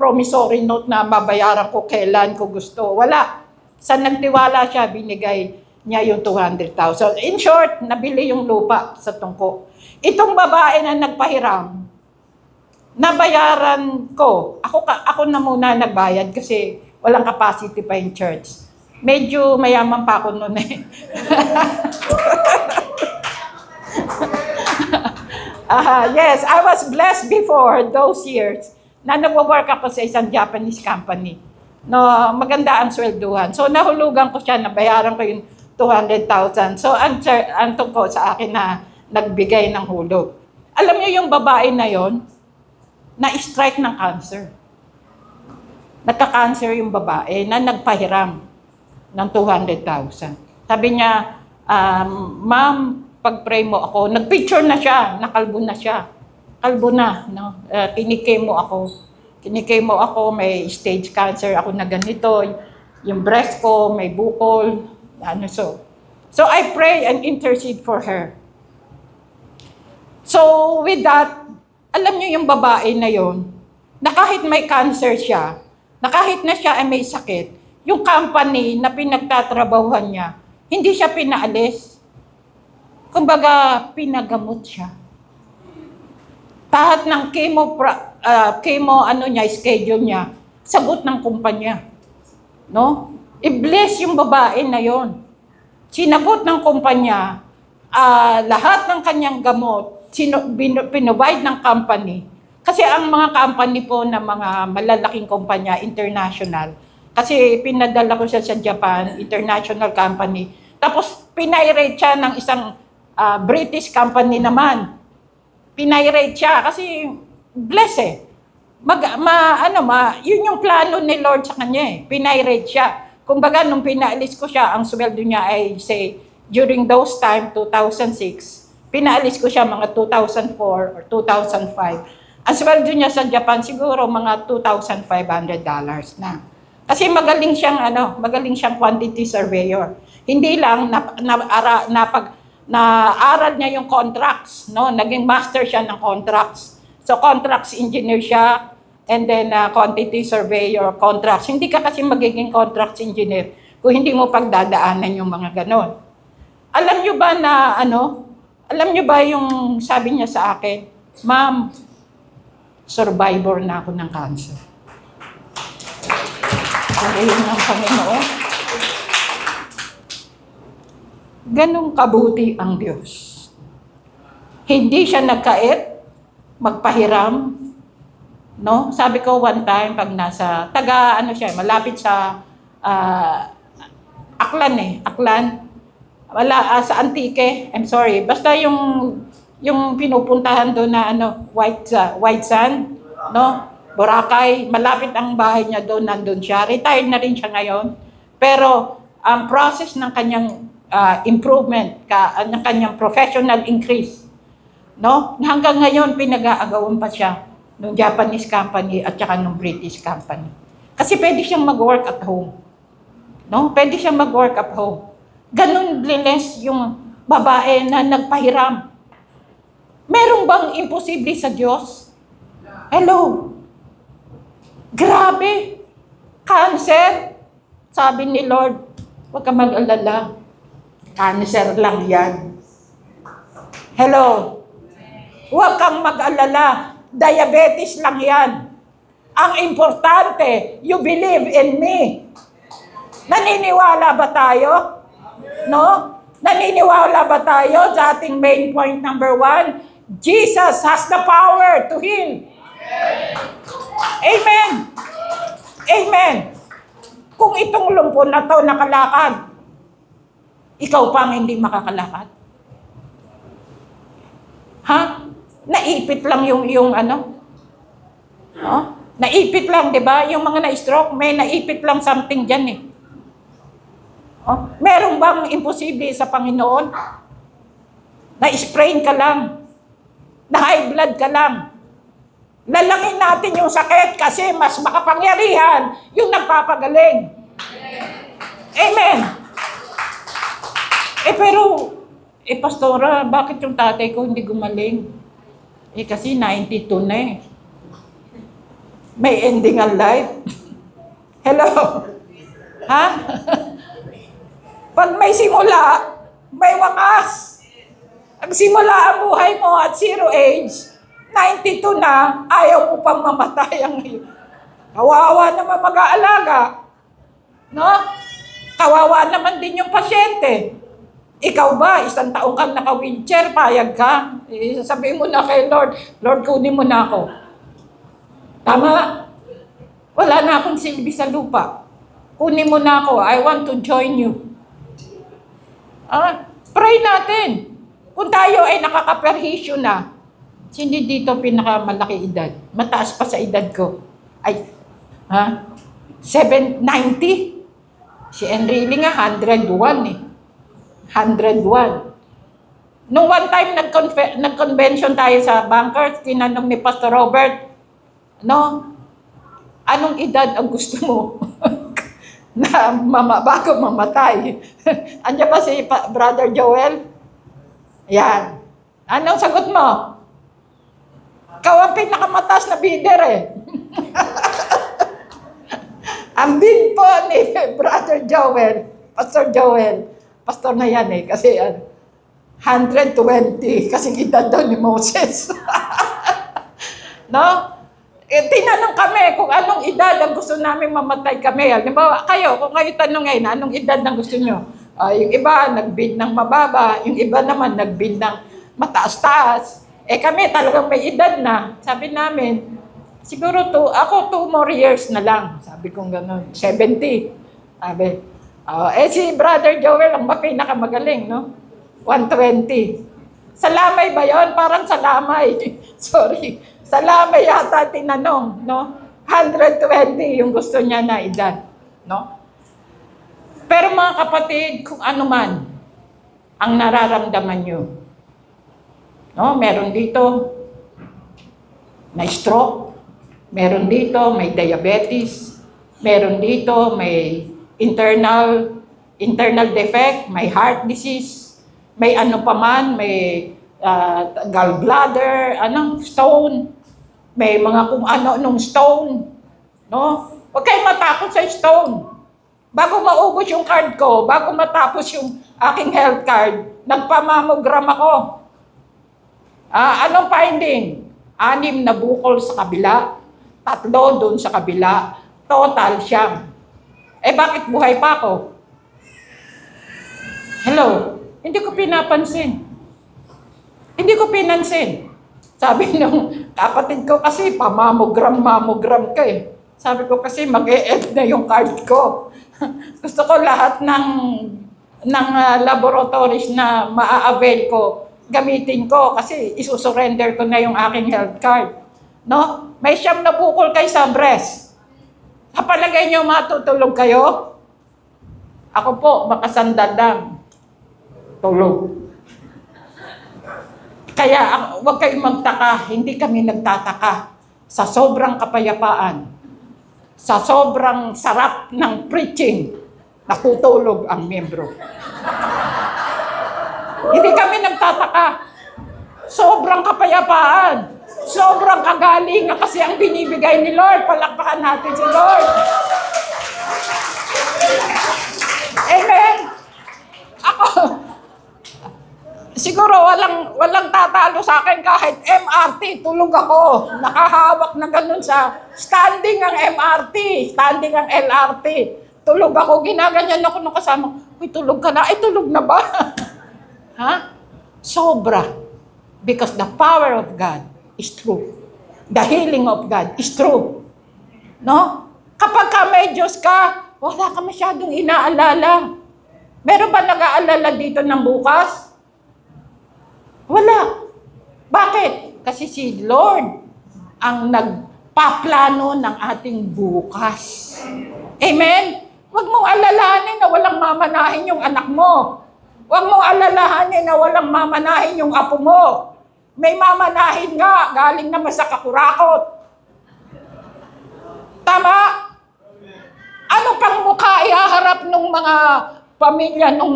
promissory note na mabayaran ko kailan ko gusto. Wala. Sa nagtiwala siya, binigay niya yung 200,000. In short, nabili yung lupa sa Tungko. Itong babae na nagpahiram, nabayaran ko. Ako na muna nagbayad kasi walang capacity pa yung church. Medyo mayaman pa ako noon eh. Yes, I was blessed before those years na nag-work ako sa isang Japanese company. No, maganda ang swelduhan. So nahulugan ko siya, nabayaran ko yung 200,000. So, ang tungkol sa akin na nagbigay ng hulog. Alam niyo yung babae na yon, na-strike ng cancer. Nagka-cancer yung babae na nagpahiram ng 200,000. Sabi niya, Ma'am, pag-pray mo ako, nag-picture na siya, nakalbo na siya. Kalbo na, no? Kinikemo ako, may stage cancer ako na ganito, yung breast ko, may bukol, So I pray and intercede for her. So with that, alam niyo yung babae na yon, na kahit may cancer siya, na kahit na siya ay may sakit, yung company na pinagtatrabahuhan niya, hindi siya pinaalis. Kumbaga, pinagamot siya. Lahat ng schedule niya, sagot ng kumpanya. No? I-bless yung babae na yon. Sinagot ng kumpanya, lahat ng kanyang gamot, pinrovide ng company. Kasi ang mga company po na mga malalaking kumpanya, international, kasi pinadala ko siya sa Japan, international company. Tapos pinirate siya ng isang British company naman. Pinirate siya kasi bless eh. Yun yung plano ni Lord sa kanya eh. Pinirate siya. Kumbaga, nung pinaalis ko siya, ang sweldo niya ay, say, during those time, 2006, pinaalis ko siya mga 2004 or 2005. Ang sweldo niya sa Japan siguro mga $2,500 na. Kasi magaling siyang quantity surveyor. Hindi lang naaral niya yung contracts, no? Naging master siya ng contracts. So contracts engineer siya, and then quantity surveyor, contracts. Hindi ka kasi magiging contracts engineer kung hindi mo pagdadaanan yung mga ganon. Alam niyo ba alam niyo ba yung sabi niya sa akin, "Ma'am, survivor na ako ng cancer." Purihin ng Panginoon. Ganong kabuti ang Diyos. Hindi siya nagkait, magpahiram. No? Sabi ko one time, pag nasa, malapit sa Aklan. Sa Antique, I'm sorry. Basta yung pinupuntahan doon na White Sand, no? Boracay, malapit ang bahay niya doon, nandun siya. Retired na rin siya ngayon. Pero ang process ng kanyang improvement, ng kanyang professional increase, no? Hanggang ngayon pinag-aagawan pa siya ng Japanese company at saka ng British company. Kasi pwede siyang mag-work at home. No? Pwede siyang mag-work at home. Ganun blessed yung babae na nagpahiram. Meron bang imposible sa Diyos? Hello? Grabe! Cancer? Sabi ni Lord, huwag ka mag-alala. Cancer lang yan. Hello? Huwag kang mag-alala. Diabetes lang yan. Ang importante, you believe in me. Naniniwala ba tayo? No? Naniniwala ba tayo sa ating main point number 1? Jesus has the power to heal. Amen. Amen. Kung itong lumpo na to nakalakad, ikaw pa ang hindi makakalakad. Ha? Naipit lang yung Oh? Naipit lang, di ba? Yung mga na-stroke, may naipit lang something dyan eh. Oh? Meron bang imposible sa Panginoon? Na-sprain ka lang. Na-high blood ka lang. Lalangin natin yung sakit kasi mas makapangyarihan yung nagpapagaling. Amen. Pastora, bakit yung tatay ko hindi gumaling? Kasi 92 na eh. May ending ang life. Hello? Ha? Pag may simula, may wakas. Ang simula ang buhay mo at 0 age, 92 na, ayaw mo pang mamatay ang iyo. Kawawa naman mag-aalaga. No? Kawawa naman din yung pasyente. Ikaw ba, 1 taong kang naka-wheelchair, payag ka? Sabihin mo na kay Lord, Lord, kunin mo na ako. Tama? Wala na akong silbi sa lupa. Kunin mo na ako. I want to join you. Pray natin. Kung tayo ay nakakaperhisyo na, sino dito pinakamalaki edad? Mataas pa sa edad ko. 790? Si Enrile nga, 101 eh. 101. Nung one time, nag-convention tayo sa Bankers, tinanong ni Pastor Robert, no, anong edad ang gusto mo na bago mamatay? Andiyan ba si Brother Joel? Yan. Anong sagot mo? Ikaw ang pinakamataas na bidder eh. Ang bid po ni Brother Joel, Pastor Joel, pastor na yan eh, kasi 120, kasing edad daw ni Moses. No? Tinanong kami kung anong edad ang gusto namin mamatay kami. Halimbawa, kung kayo tanongin, anong edad ang gusto nyo? Yung iba, nagbid ng mababa. Yung iba naman, nagbid ng mataas-taas. Kami talagang may edad na. Sabi namin, siguro ako 2 more years na lang. Sabi kong gano'n, 70. Sabi, si Brother Joel ang pinakamagaling, no? 120. Salamay ba yon? Parang salamay. Sorry. Salamay yata tinanong, no? 120 yung gusto niya na edad, no? Pero mga kapatid, kung ano man ang nararamdaman nyo, no? Meron dito, na stroke, meron dito may diabetes, meron dito may internal defect, may heart disease, may ano pa man, may gallbladder, stone, may mga kung ano nung stone, no? Huwag kayong matakot sa stone. Bago maubos yung card ko, bago matapos yung aking health card, nagpamamogram ako. Anong finding? 6 na bukol sa kabila, 3 doon sa kabila, total 9. Bakit buhay pa ako? Hello? Hindi ko pinapansin. Hindi ko pinansin. Sabi nung kapatid ko kasi, pamamogram ka eh. Sabi ko kasi mag-e-end na yung card ko. Gusto ko lahat ng laboratories na maa-avail ko, gamitin ko kasi isusurrender ko na yung aking health card. No? May 9 na bukol kayo sa breast. Sa palagay nyo matutulog kayo? Ako po, makasandal lang. Tulog. Kaya huwag kayong magtaka, hindi kami nagtataka sa sobrang kapayapaan, sa sobrang sarap ng preaching, natutulog ang miyembro. Hindi kami nagtataka. Sobrang kapayapaan, sobrang kagalingan kasi ang binibigay ni Lord. Palakpakan natin si Lord. Amen. Ako, siguro walang tatalo sa akin kahit MRT, tulog ako. Nakahawak na ganun sa standing ang MRT, standing ang LRT. Tulog ako, ginaganyan ako nung kasama. Uy, tulog ka na. Ay, tulog na ba? Ha? Sobra. Because the power of God is true. The healing of God is true. No? Kapag ka may Diyos ka, wala ka masyadong inaalala. Meron ba nag-aalala dito ng bukas? Wala. Bakit? Kasi si Lord ang nagpaplano ng ating bukas. Amen? Huwag mong alalahanin na walang mamanahin yung anak mo. Huwag mong alalahanin na walang mamanahin yung apo mo. May mamanahin nga, galing naman sa kakurakot. Tama? Ano pang mukha ihaharap ng mga pamilya, ng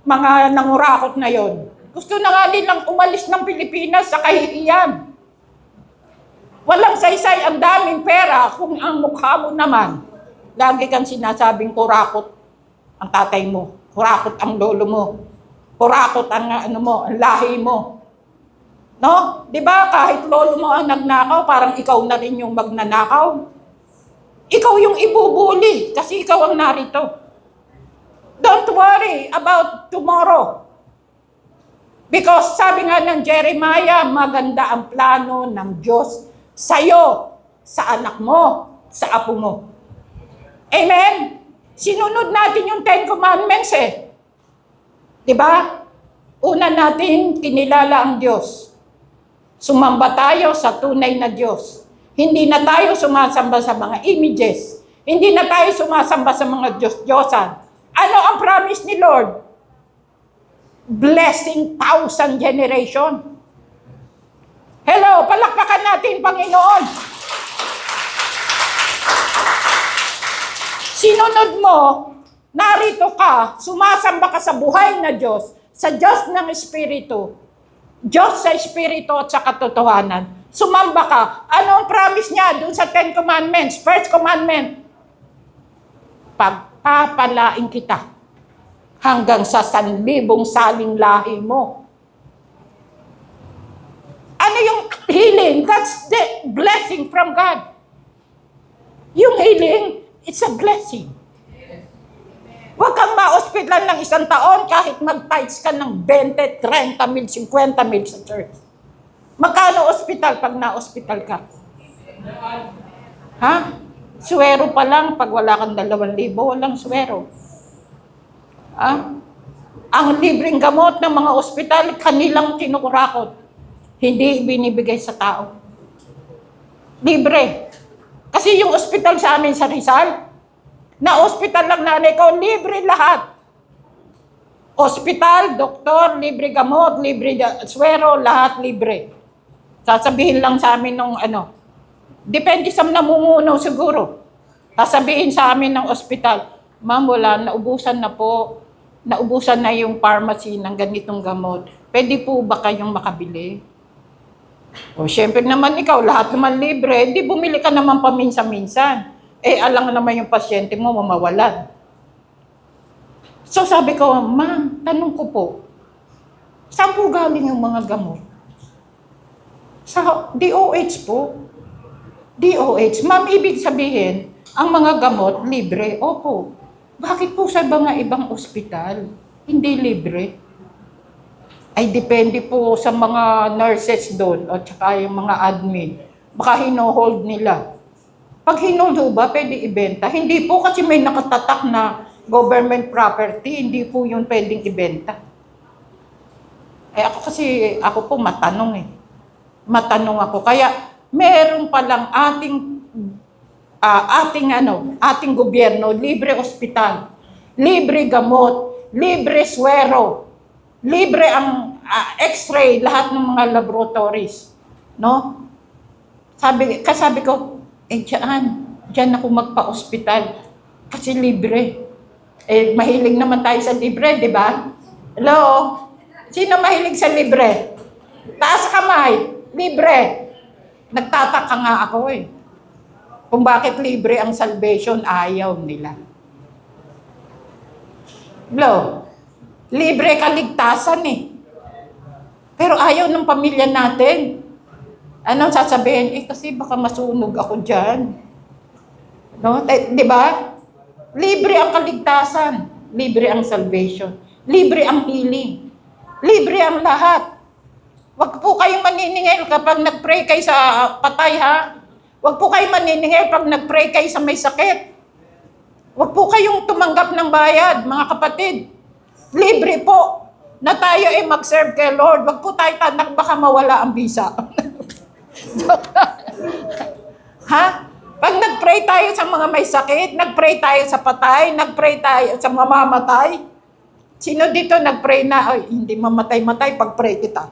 mga nangurakot na yon? Gusto na nga nilang umalis ng Pilipinas sa kahihiyan. Walang saysay, ang daming pera, kung ang mukha mo naman, lagi kang sinasabing kurakot ang tatay mo, kurakot ang lolo mo, kurakot ang ang lahi mo. No? 'Di ba kahit lolo mo ang nagnakaw, parang ikaw na rin yung magnanakaw. Ikaw yung ibubuli kasi ikaw ang narito. Don't worry about tomorrow. Because sabi nga ng Jeremiah, maganda ang plano ng Diyos sa'yo, sa anak mo, sa apo mo. Amen? Sinunod natin yung 10 Commandments eh. Diba? Una natin, kinilala ang Diyos. Sumamba tayo sa tunay na Diyos. Hindi na tayo sumasamba sa mga images. Hindi na tayo sumasamba sa mga Diyos-Diyosan. Ano ang promise ni Lord? Blessing 1,000 generation. Hello, palakpakan natin, Panginoon. Sinunod mo, narito ka, sumasamba ka sa buhay na Diyos, sa Diyos ng Espiritu, Diyos sa Espiritu at sa katotohanan. Sumamba ka. Ano ang promise niya dun sa 10 Commandments? First Commandment, pagpapalain kita hanggang sa 1,000 saling lahi mo. Ano yung healing? That's the blessing from God. Yung healing, it's a blessing. Huwag kang ma-hospitalan ng 1 taon kahit mag-tithes ka ng 20, 30 mil, 50 mil sa church. Magkano hospital pag na-hospital ka? Ha? Swero pa lang pag wala kang 2,000, walang swero. Ha? Ang libreng gamot ng mga ospital, kanilang kinukurakot. Hindi binibigay sa tao. Libre. Kasi yung ospital sa amin sa Rizal, na ospital lang nanay ko, libre lahat. Ospital, doktor, libre gamot, libre swero, lahat libre. Sasabihin lang sa amin nung depende sa namumuno siguro. Sasabihin sa amin ng ospital, ma'am, wala, naubusan na po. Naubusan na yung pharmacy ng ganitong gamot. Pwede po ba kayong makabili? O syempre naman ikaw, lahat naman libre, hindi bumili ka naman paminsan-minsan. Alam naman yung pasyente mo, mamawalan. So sabi ko, ma'am, tanong ko po, saan po galing yung mga gamot? Sa DOH po. DOH. Ma'am, ibig sabihin, ang mga gamot, libre. Opo. Bakit po sa mga ibang ospital, hindi libre? Ay, depende po sa mga nurses doon at saka yung mga admin. Baka hino-hold nila. Pag hinold ba, pwede ibenta? Hindi po kasi may nakatatak na government property, hindi po yun pwedeng ibenta. Ako po matanong Matanong ako. Kaya meron palang ating gobyerno, libre ospital, libre gamot, libre swero, libre ang x-ray, lahat ng mga laboratories. No? Sabi ko, diyan ako magpa-ospital kasi libre. Mahilig naman tayo sa libre, di ba? Hello? Sino mahilig sa libre? Taas kamay. Libre. Nagtataka nga ako kung bakit libre ang salvation, ayaw nila. Hello? Libre kaligtasan Pero ayaw ng pamilya natin. Anong sasabihin? Kasi baka masunog ako dyan. No? Di ba? Libre ang kaligtasan. Libre ang salvation. Libre ang healing. Libre ang lahat. Huwag po kayong maniningil kapag nag-pray kayo sa patay, ha? Huwag po kayong maniningil pag nag-pray kayo sa may sakit. Huwag po kayong tumanggap ng bayad, mga kapatid. Libre po na tayo mag-serve kay Lord. Huwag po tayo tanak, baka mawala ang visa. Ha? Pag nag-pray tayo sa mga may sakit, nag-pray tayo sa patay, nag-pray tayo sa mamamatay. Sino dito nag-pray na, hindi mamatay-matay pag-pray kita?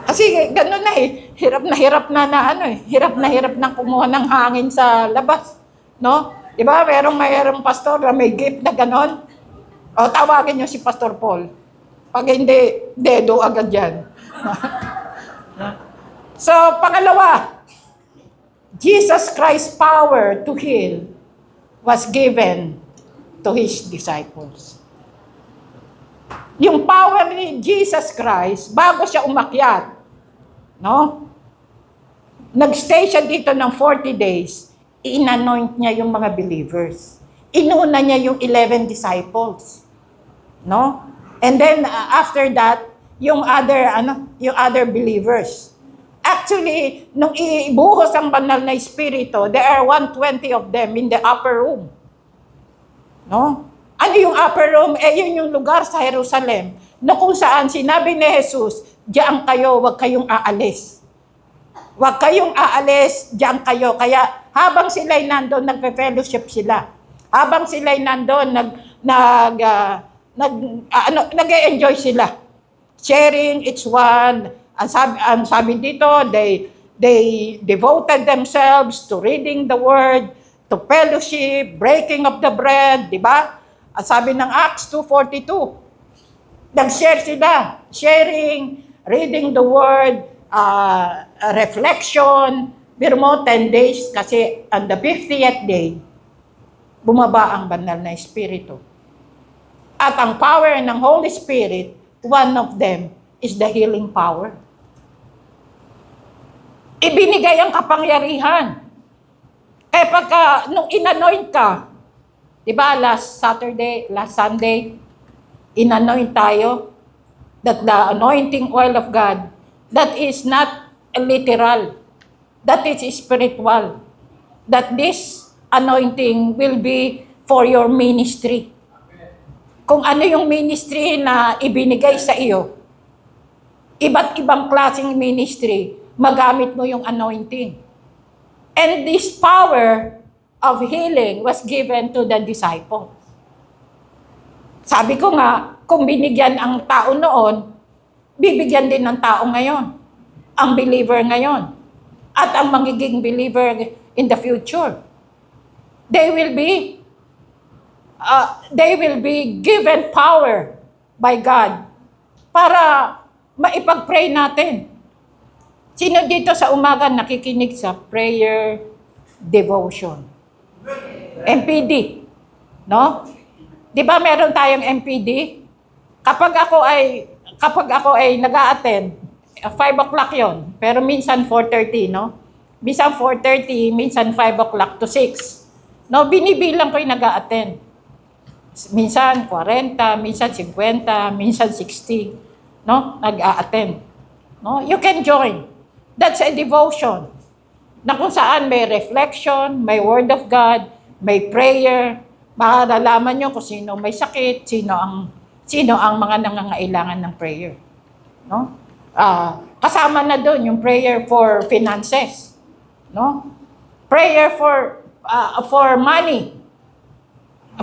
Kasi gano'n hirap na hirap na kumuha ng hangin sa labas, no? Di ba, mayroong pastor na may gift na gano'n. O, tawagin niyo si Pastor Paul. Pag hindi, dedo agad yan. So, pangalawa, Jesus Christ's power to heal was given to His disciples. Yung power ni Jesus Christ, bago siya umakyat, no? Nagstay siya dito ng 40 days, in-anoint niya yung mga believers. Inuna niya yung 11 disciples. No? And then, after that, yung other believers. Actually, nung ibuhos ang banal na Espiritu, there are 120 of them in the upper room. No? Ano yung upper room? Yun yung lugar sa Jerusalem na kung saan sinabi ni Jesus, diyan kayo, huwag kayong aalis. Huwag kayong aalis, diyan kayo. Kaya habang sila'y nandun, nagpe-fellowship sila. Habang sila'y nandun, nag-enjoy sila. Sharing each one. Ang sabi dito, they devoted themselves to reading the word, to fellowship, breaking of the bread, di ba? Ang sabi ng Acts 2:42, nag-share sila, sharing, reading the word, reflection, pero mo 10 days kasi on the 50th day, bumaba ang banal na Espiritu. At ang power ng Holy Spirit, one of them is the healing power. Ibinigay ang kapangyarihan. Kaya pagka, nung inanoint ka, di ba, last Sunday, inanoint tayo, that the anointing oil of God, that is not literal, that is spiritual, that this anointing will be for your ministry. Kung ano yung ministry na ibinigay sa iyo, iba't ibang klaseng ministry, magamit mo yung anointing. And this power of healing was given to the disciples. Sabi ko nga, kung binigyan ang tao noon, bibigyan din ng tao ngayon. Ang believer ngayon. At ang magiging believer in the future. They will be given power by God para maipag-pray natin. Sino dito sa umaga nakikinig sa prayer devotion? MPD. No? Di ba meron tayong MPD? Kapag ako ay nag-a-attend, 5 o'clock yon, pero minsan 4:30, no? Minsan 4:30, minsan 5 o'clock to 6. No, binibilang ko yung nag-a-attend. Minsan 40, minsan 50, minsan 60, no? Nag-a-attend. No? You can join. That's a devotion. Na kung saan may reflection, may word of God, may prayer, makakalaman nyo kung sino may sakit, sino ang mga nangangailangan ng prayer. No? Kasama na doon yung prayer for finances. No? Prayer for money.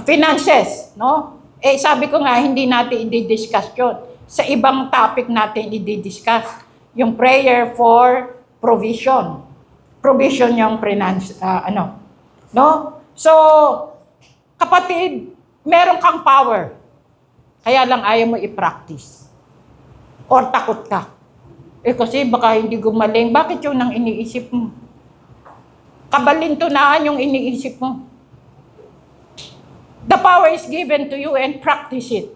Finances. No? Sabi ko nga, hindi natin i-discuss yun. Sa ibang topic natin i-discuss. Yung prayer for provision. Provision yung no? So, kapatid, meron kang power. Kaya lang ayaw mo i-practice. Or takot ka. Kasi baka hindi gumaling. Bakit yun ang iniisip mo? Kabalintunaan yung iniisip mo. The power is given to you and practice it.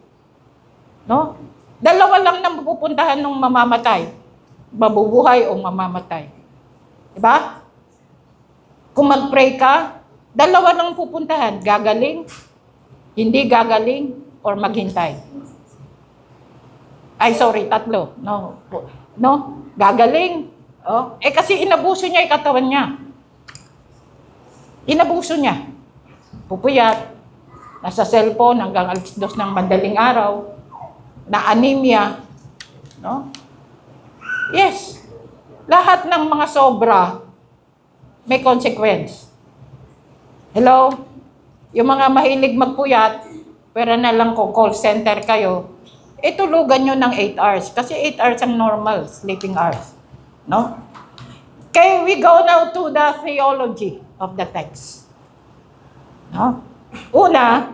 No? Dalawa lang na mapupuntahan ng mamamatay. Mabubuhay o mamamatay. Diba? Kung mag-pray ka, dalawa lang pupuntahan. Gagaling, hindi gagaling, or maghintay. Tatlo. No? Gagaling. Kasi inabuso niya yung katawan niya. Inabuso niya. Pupuyat. Nasa cellphone hanggang 2:00 ng madaling araw. Na anemia. No? Yes. Lahat ng mga sobra may consequence. Hello? Yung mga mahilig magpuyat, pero na lang kung call center kayo, tulugan nyo ng 8 hours. Kasi 8 hours ang normal sleeping hours. No? Okay, we go now to the theology of the text. No? Una,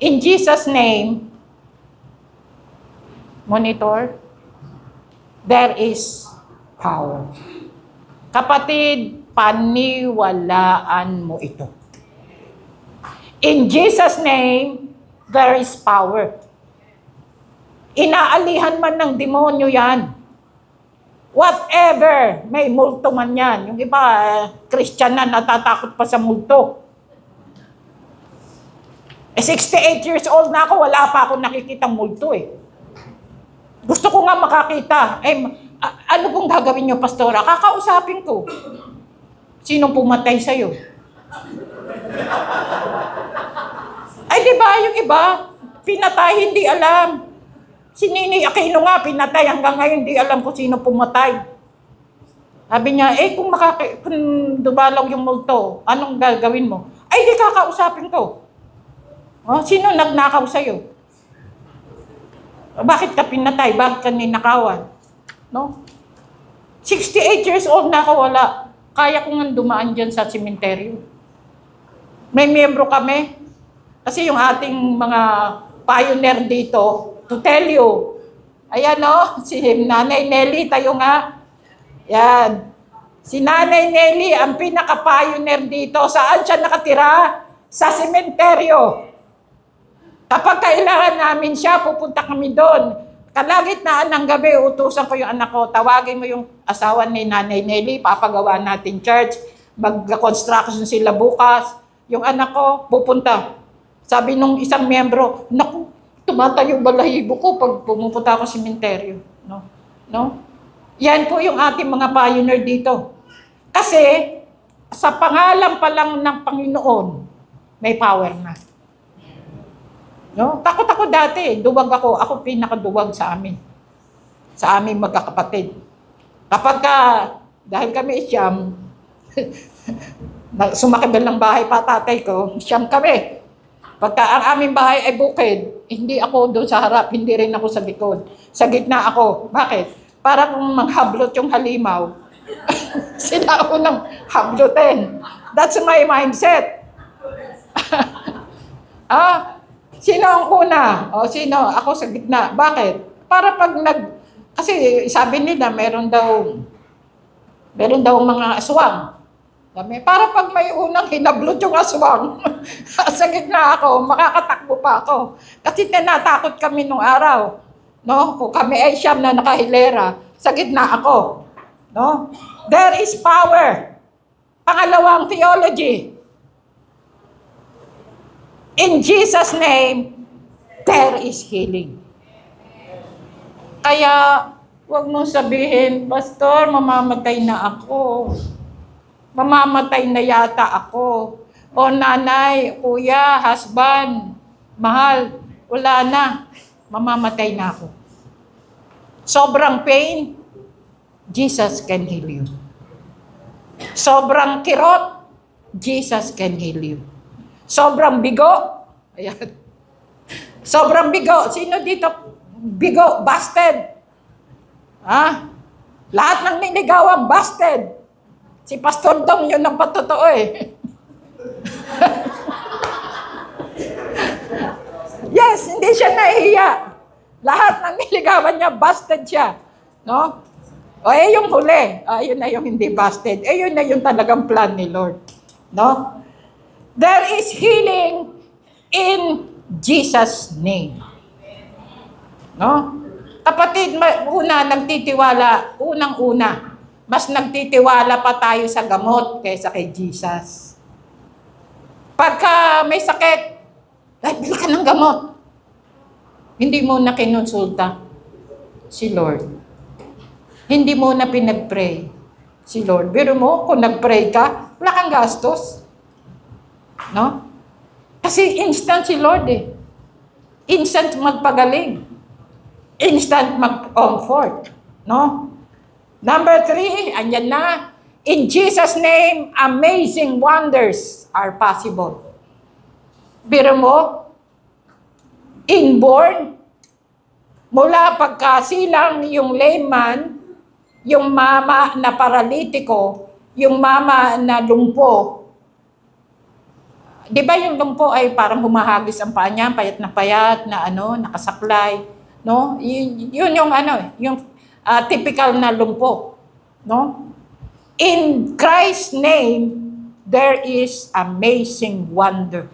in Jesus' name, monitor, there is power. Kapatid, paniwalaan mo ito. In Jesus' name, there is power. Inaalihan man ng demonyo yan. Whatever, may multo man yan. Yung iba, Christian na, natatakot pa sa multo. 68 years old na ako, wala pa ako nakikitang multo Gusto ko nga makakita. Ano pong gagawin niyo, pastora? Kakausapin ko. Sinong pumatay sa'yo? Di ba, yung iba, pinatay, hindi alam. Si Nini Aquino nga, pinatay. Hanggang ngayon, hindi alam kung sino pumatay. Sabi niya, kung dumalaw yung multo, anong gagawin mo? Di kakausapin ko. Sino nagnakaw sa'yo? Bakit ka pinatay? Bakit ka ninakawan? No? 68 years old na ako, wala. Kaya ko nga dumaan dyan sa sementeryo. May miyembro kami. Kasi yung ating mga pioneer dito, to tell you, ayan si Nanay Nelly, tayo nga. Yan. Si Nanay Nelly, ang pinaka-pioneer dito. Saan siya nakatira? Sa sementeryo. Kapag kailangan namin siya, pupunta kami doon. Kalagitnaan ng gabi, utusan ko yung anak ko, tawagin mo yung asawa ni Nanay Nelly, papagawa natin church, mag-construction sila bukas. Yung anak ko, pupunta. Sabi nung isang miyembro, naku, tumatayo balahibo ko pag pumupunta ako sa sementeryo. No? Yan po yung ating mga pioneer dito. Kasi, sa pangalan pa lang ng Panginoon, may power na. No? Takot ako dati. Duwag ako. Ako pinakaduwag sa amin. Sa aming magkakapatid. Kapag dahil kami siyam, sumakibal ng bahay pa tatay ko, siyam kami. Pagka ang aming bahay ay bukid, Hindi ako doon sa harap, hindi rin ako sa likod. Sa gitna ako. Bakit? Para kung manghablot yung halimaw, sila unang hablutin. That's my mindset. Sino ang una? O sino? Ako sa gitna. Bakit? Para pag kasi sabi nila meron daw mga aswang. Sabi, para pag may unang hinablot yung aswang, sa gitna ako, makakatakbo pa ako. Kasi tinatakot kami nung araw. No? Kung kami ay siyam na nakahilera, sa gitna ako. No? There is power. Pangalawang theology. In Jesus' name, there is healing. Kaya, huwag mong sabihin, Pastor, mamamatay na ako. Mamamatay na yata ako. O nanay, kuya, husband, mahal, wala na. Mamamatay na ako. Sobrang pain, Jesus can heal you. Sobrang kirot, Jesus can heal you. Sobrang bigo, ayan. Sobrang bigo, sino dito bigo, busted? Lahat ng niligawan, busted. Si Pastor Dong yun ang patotoo eh. Yes, hindi siya nahihiya. Lahat ng niligawan niya, busted siya. No? O yung huli. Yun na yung hindi busted. Yun na yung talagang plan ni Lord. No? There is healing in Jesus' name. No? Kapatid, nagtitiwala, unang-una, mas nagtitiwala pa tayo sa gamot kaysa kay Jesus. Pagka may sakit, bili ka ng gamot. Hindi mo na kinonsulta si Lord. Hindi mo na pinag-pray si Lord. Pero mo, kung nag-pray ka, wala kang gastos. No? Kasi instant si Lord eh. Instant magpagaling. Instant mag-comfort. No? Number 3, andyan na. In Jesus' name, amazing wonders are possible. Biro mo, inborn, mula pagkasilang yung layman, yung mama na paralitiko, yung mama na lumpo. Di ba yung lumpo ay parang humahagis ang paa niya, payat na nakasaklay. No? Yun yung typical na lumpo. No? In Christ's name, there is amazing wonder.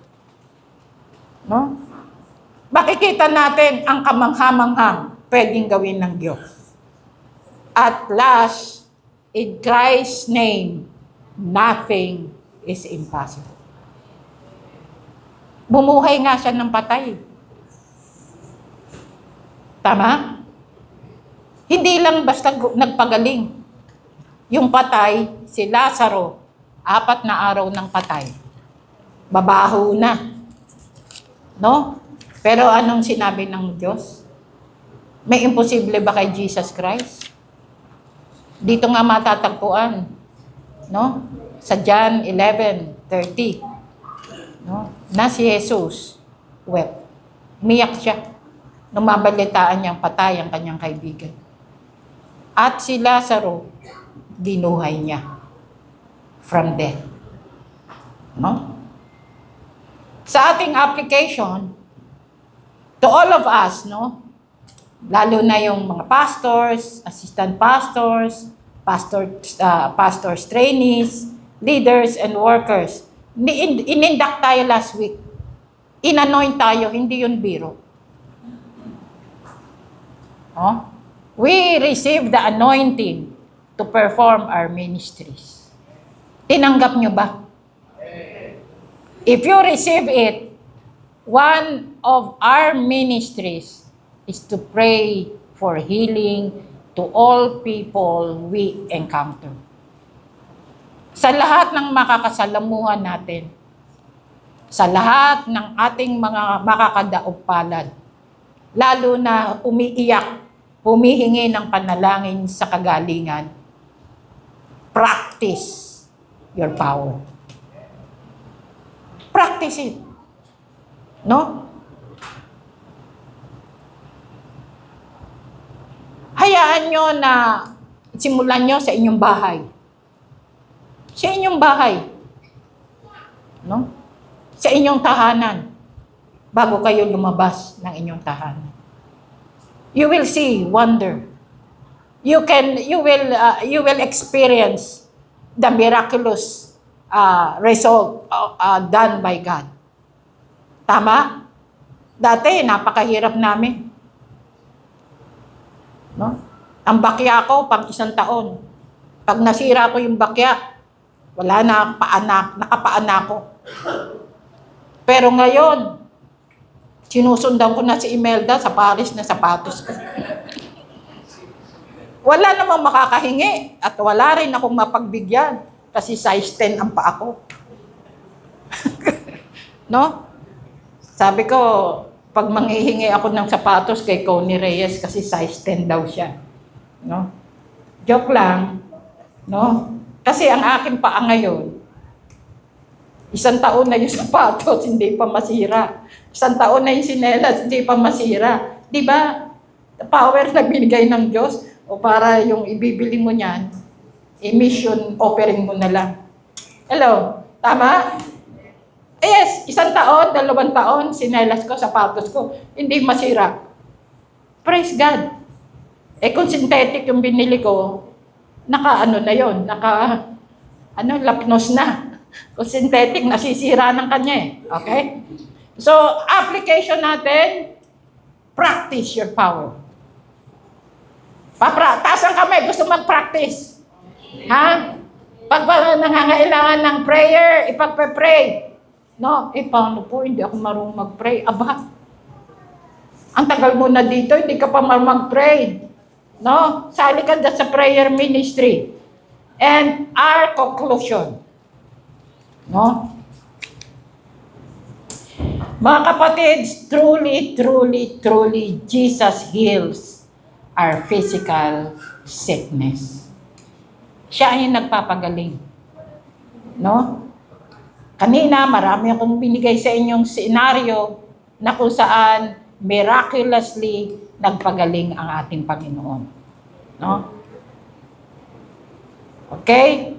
No? Makikita natin ang kamangha-manghang pwedeng gawin ng Diyos. At last, in Christ's name, nothing is impossible. Bumuhay nga siya ng patay. Tama? Hindi lang basta nagpagaling. Yung patay, si Lazaro, 4 na araw ng patay. Babaho na. No? Pero anong sinabi ng Diyos? May imposible ba kay Jesus Christ? Dito nga matatagpuan. No? Sa John 11:30. No? Na si Jesus wept. Umiyak siya. Nung mabalitaan niyang patay ang kanyang kaibigan. At si Lazaro, binuhay niya from death. No? Sa ating application, to all of us, no? Lalo na yung mga pastors, assistant pastors, pastors trainees, leaders and workers. Inindak tayo last week. Inanoint tayo, hindi yun biro. Oh? We receive the anointing to perform our ministries. Tinanggap nyo ba? If you receive it, one of our ministries is to pray for healing to all people we encounter. Sa lahat ng makakasalamuhan natin, sa lahat ng ating mga makakadaog palad, lalo na umiiyak, humihingi ng panalangin sa kagalingan, practice your power. Practice it. No? hayaan nyo na simulan nyo sa inyong bahay. Sa inyong bahay. No? Sa inyong tahanan. Bago kayo lumabas ng inyong tahanan. You will see wonder. You will experience the miraculous result done by God. Tama? Dati, napakahirap namin. No? Ang bakya ko, pang 1 taon. Pag nasira ko yung bakya, wala na, nakapaanak ko. Pero ngayon, sinusundan ko na si Imelda sa Paris na sapatos ko. Wala namang makakahingi at wala rin akong mapagbigyan kasi size 10 ang paa ko. No? Sabi ko, pag manghihingi ako ng sapatos kay Connie Reyes kasi size 10 daw siya. No? Joke lang. No? Kasi ang aking paa ngayon, 1 taon na yung sapatos, hindi pa masira. 1 taon na yung sinelas, hindi pa masira. Di ba? The power na binigay ng Diyos, o para yung ibibili mo niyan, emission offering mo na lang. Hello? Tama? Yes, 1 taon, 2 taon, sinelas ko, sapatos ko, hindi masira. Praise God. Kung synthetic yung binili ko, naka-ano na yon, lapnos na. Kung synthetic, nasisira ng kanya eh. Okay? So, application natin, practice your power. Taas ang kamay, gusto mag-practice. Ha? Pag nangangailangan ng prayer, ipagpe-pray. No, paano po, hindi ako marunong mag-pray. Aba, ang tagal mo na dito, hindi ka pa mag-pray. No? Sali ka sa prayer ministry. And our conclusion. No? Mga kapatid, truly, Jesus heals our physical sickness. Siya ay nagpapagaling. No? Kanina, marami akong binigay sa inyong senaryo na kung saan miraculously nagpagaling ang ating Panginoon. No? Okay?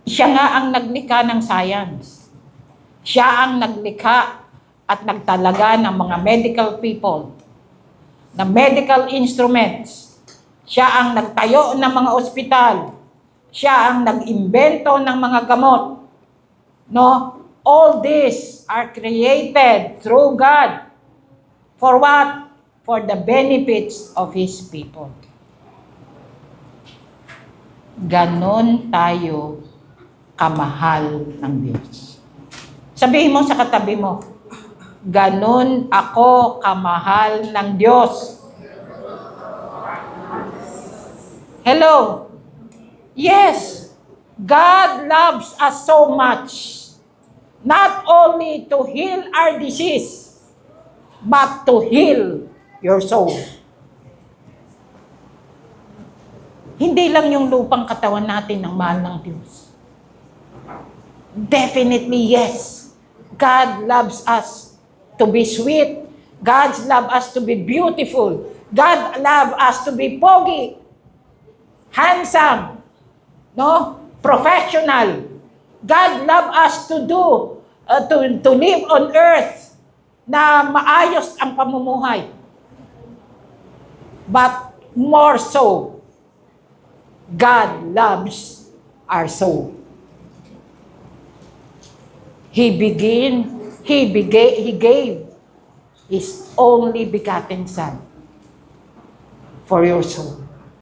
Siya nga ang naglikha ng science. Siya ang naglikha at nagtalaga ng mga medical people, ng medical instruments. Siya ang nagtayo ng mga ospital. Siya ang nag-imbento ng mga gamot. No? All these are created through God. For what? For the benefits of His people. Ganon tayo kamahal ng Diyos. Sabihin mo sa katabi mo, ganon ako kamahal ng Diyos. Hello? Yes, God loves us so much. Not only to heal our disease, but to heal your soul. Hindi lang yung lupang katawan natin ang mahal ng Diyos. Definitely, yes. God loves us to be sweet. God loves us to be beautiful. God loves us to be pogi, handsome, no? Professional. God loves us to live on earth na maayos ang pamumuhay. But more so, God loves our soul. He gave His only begotten Son for your soul.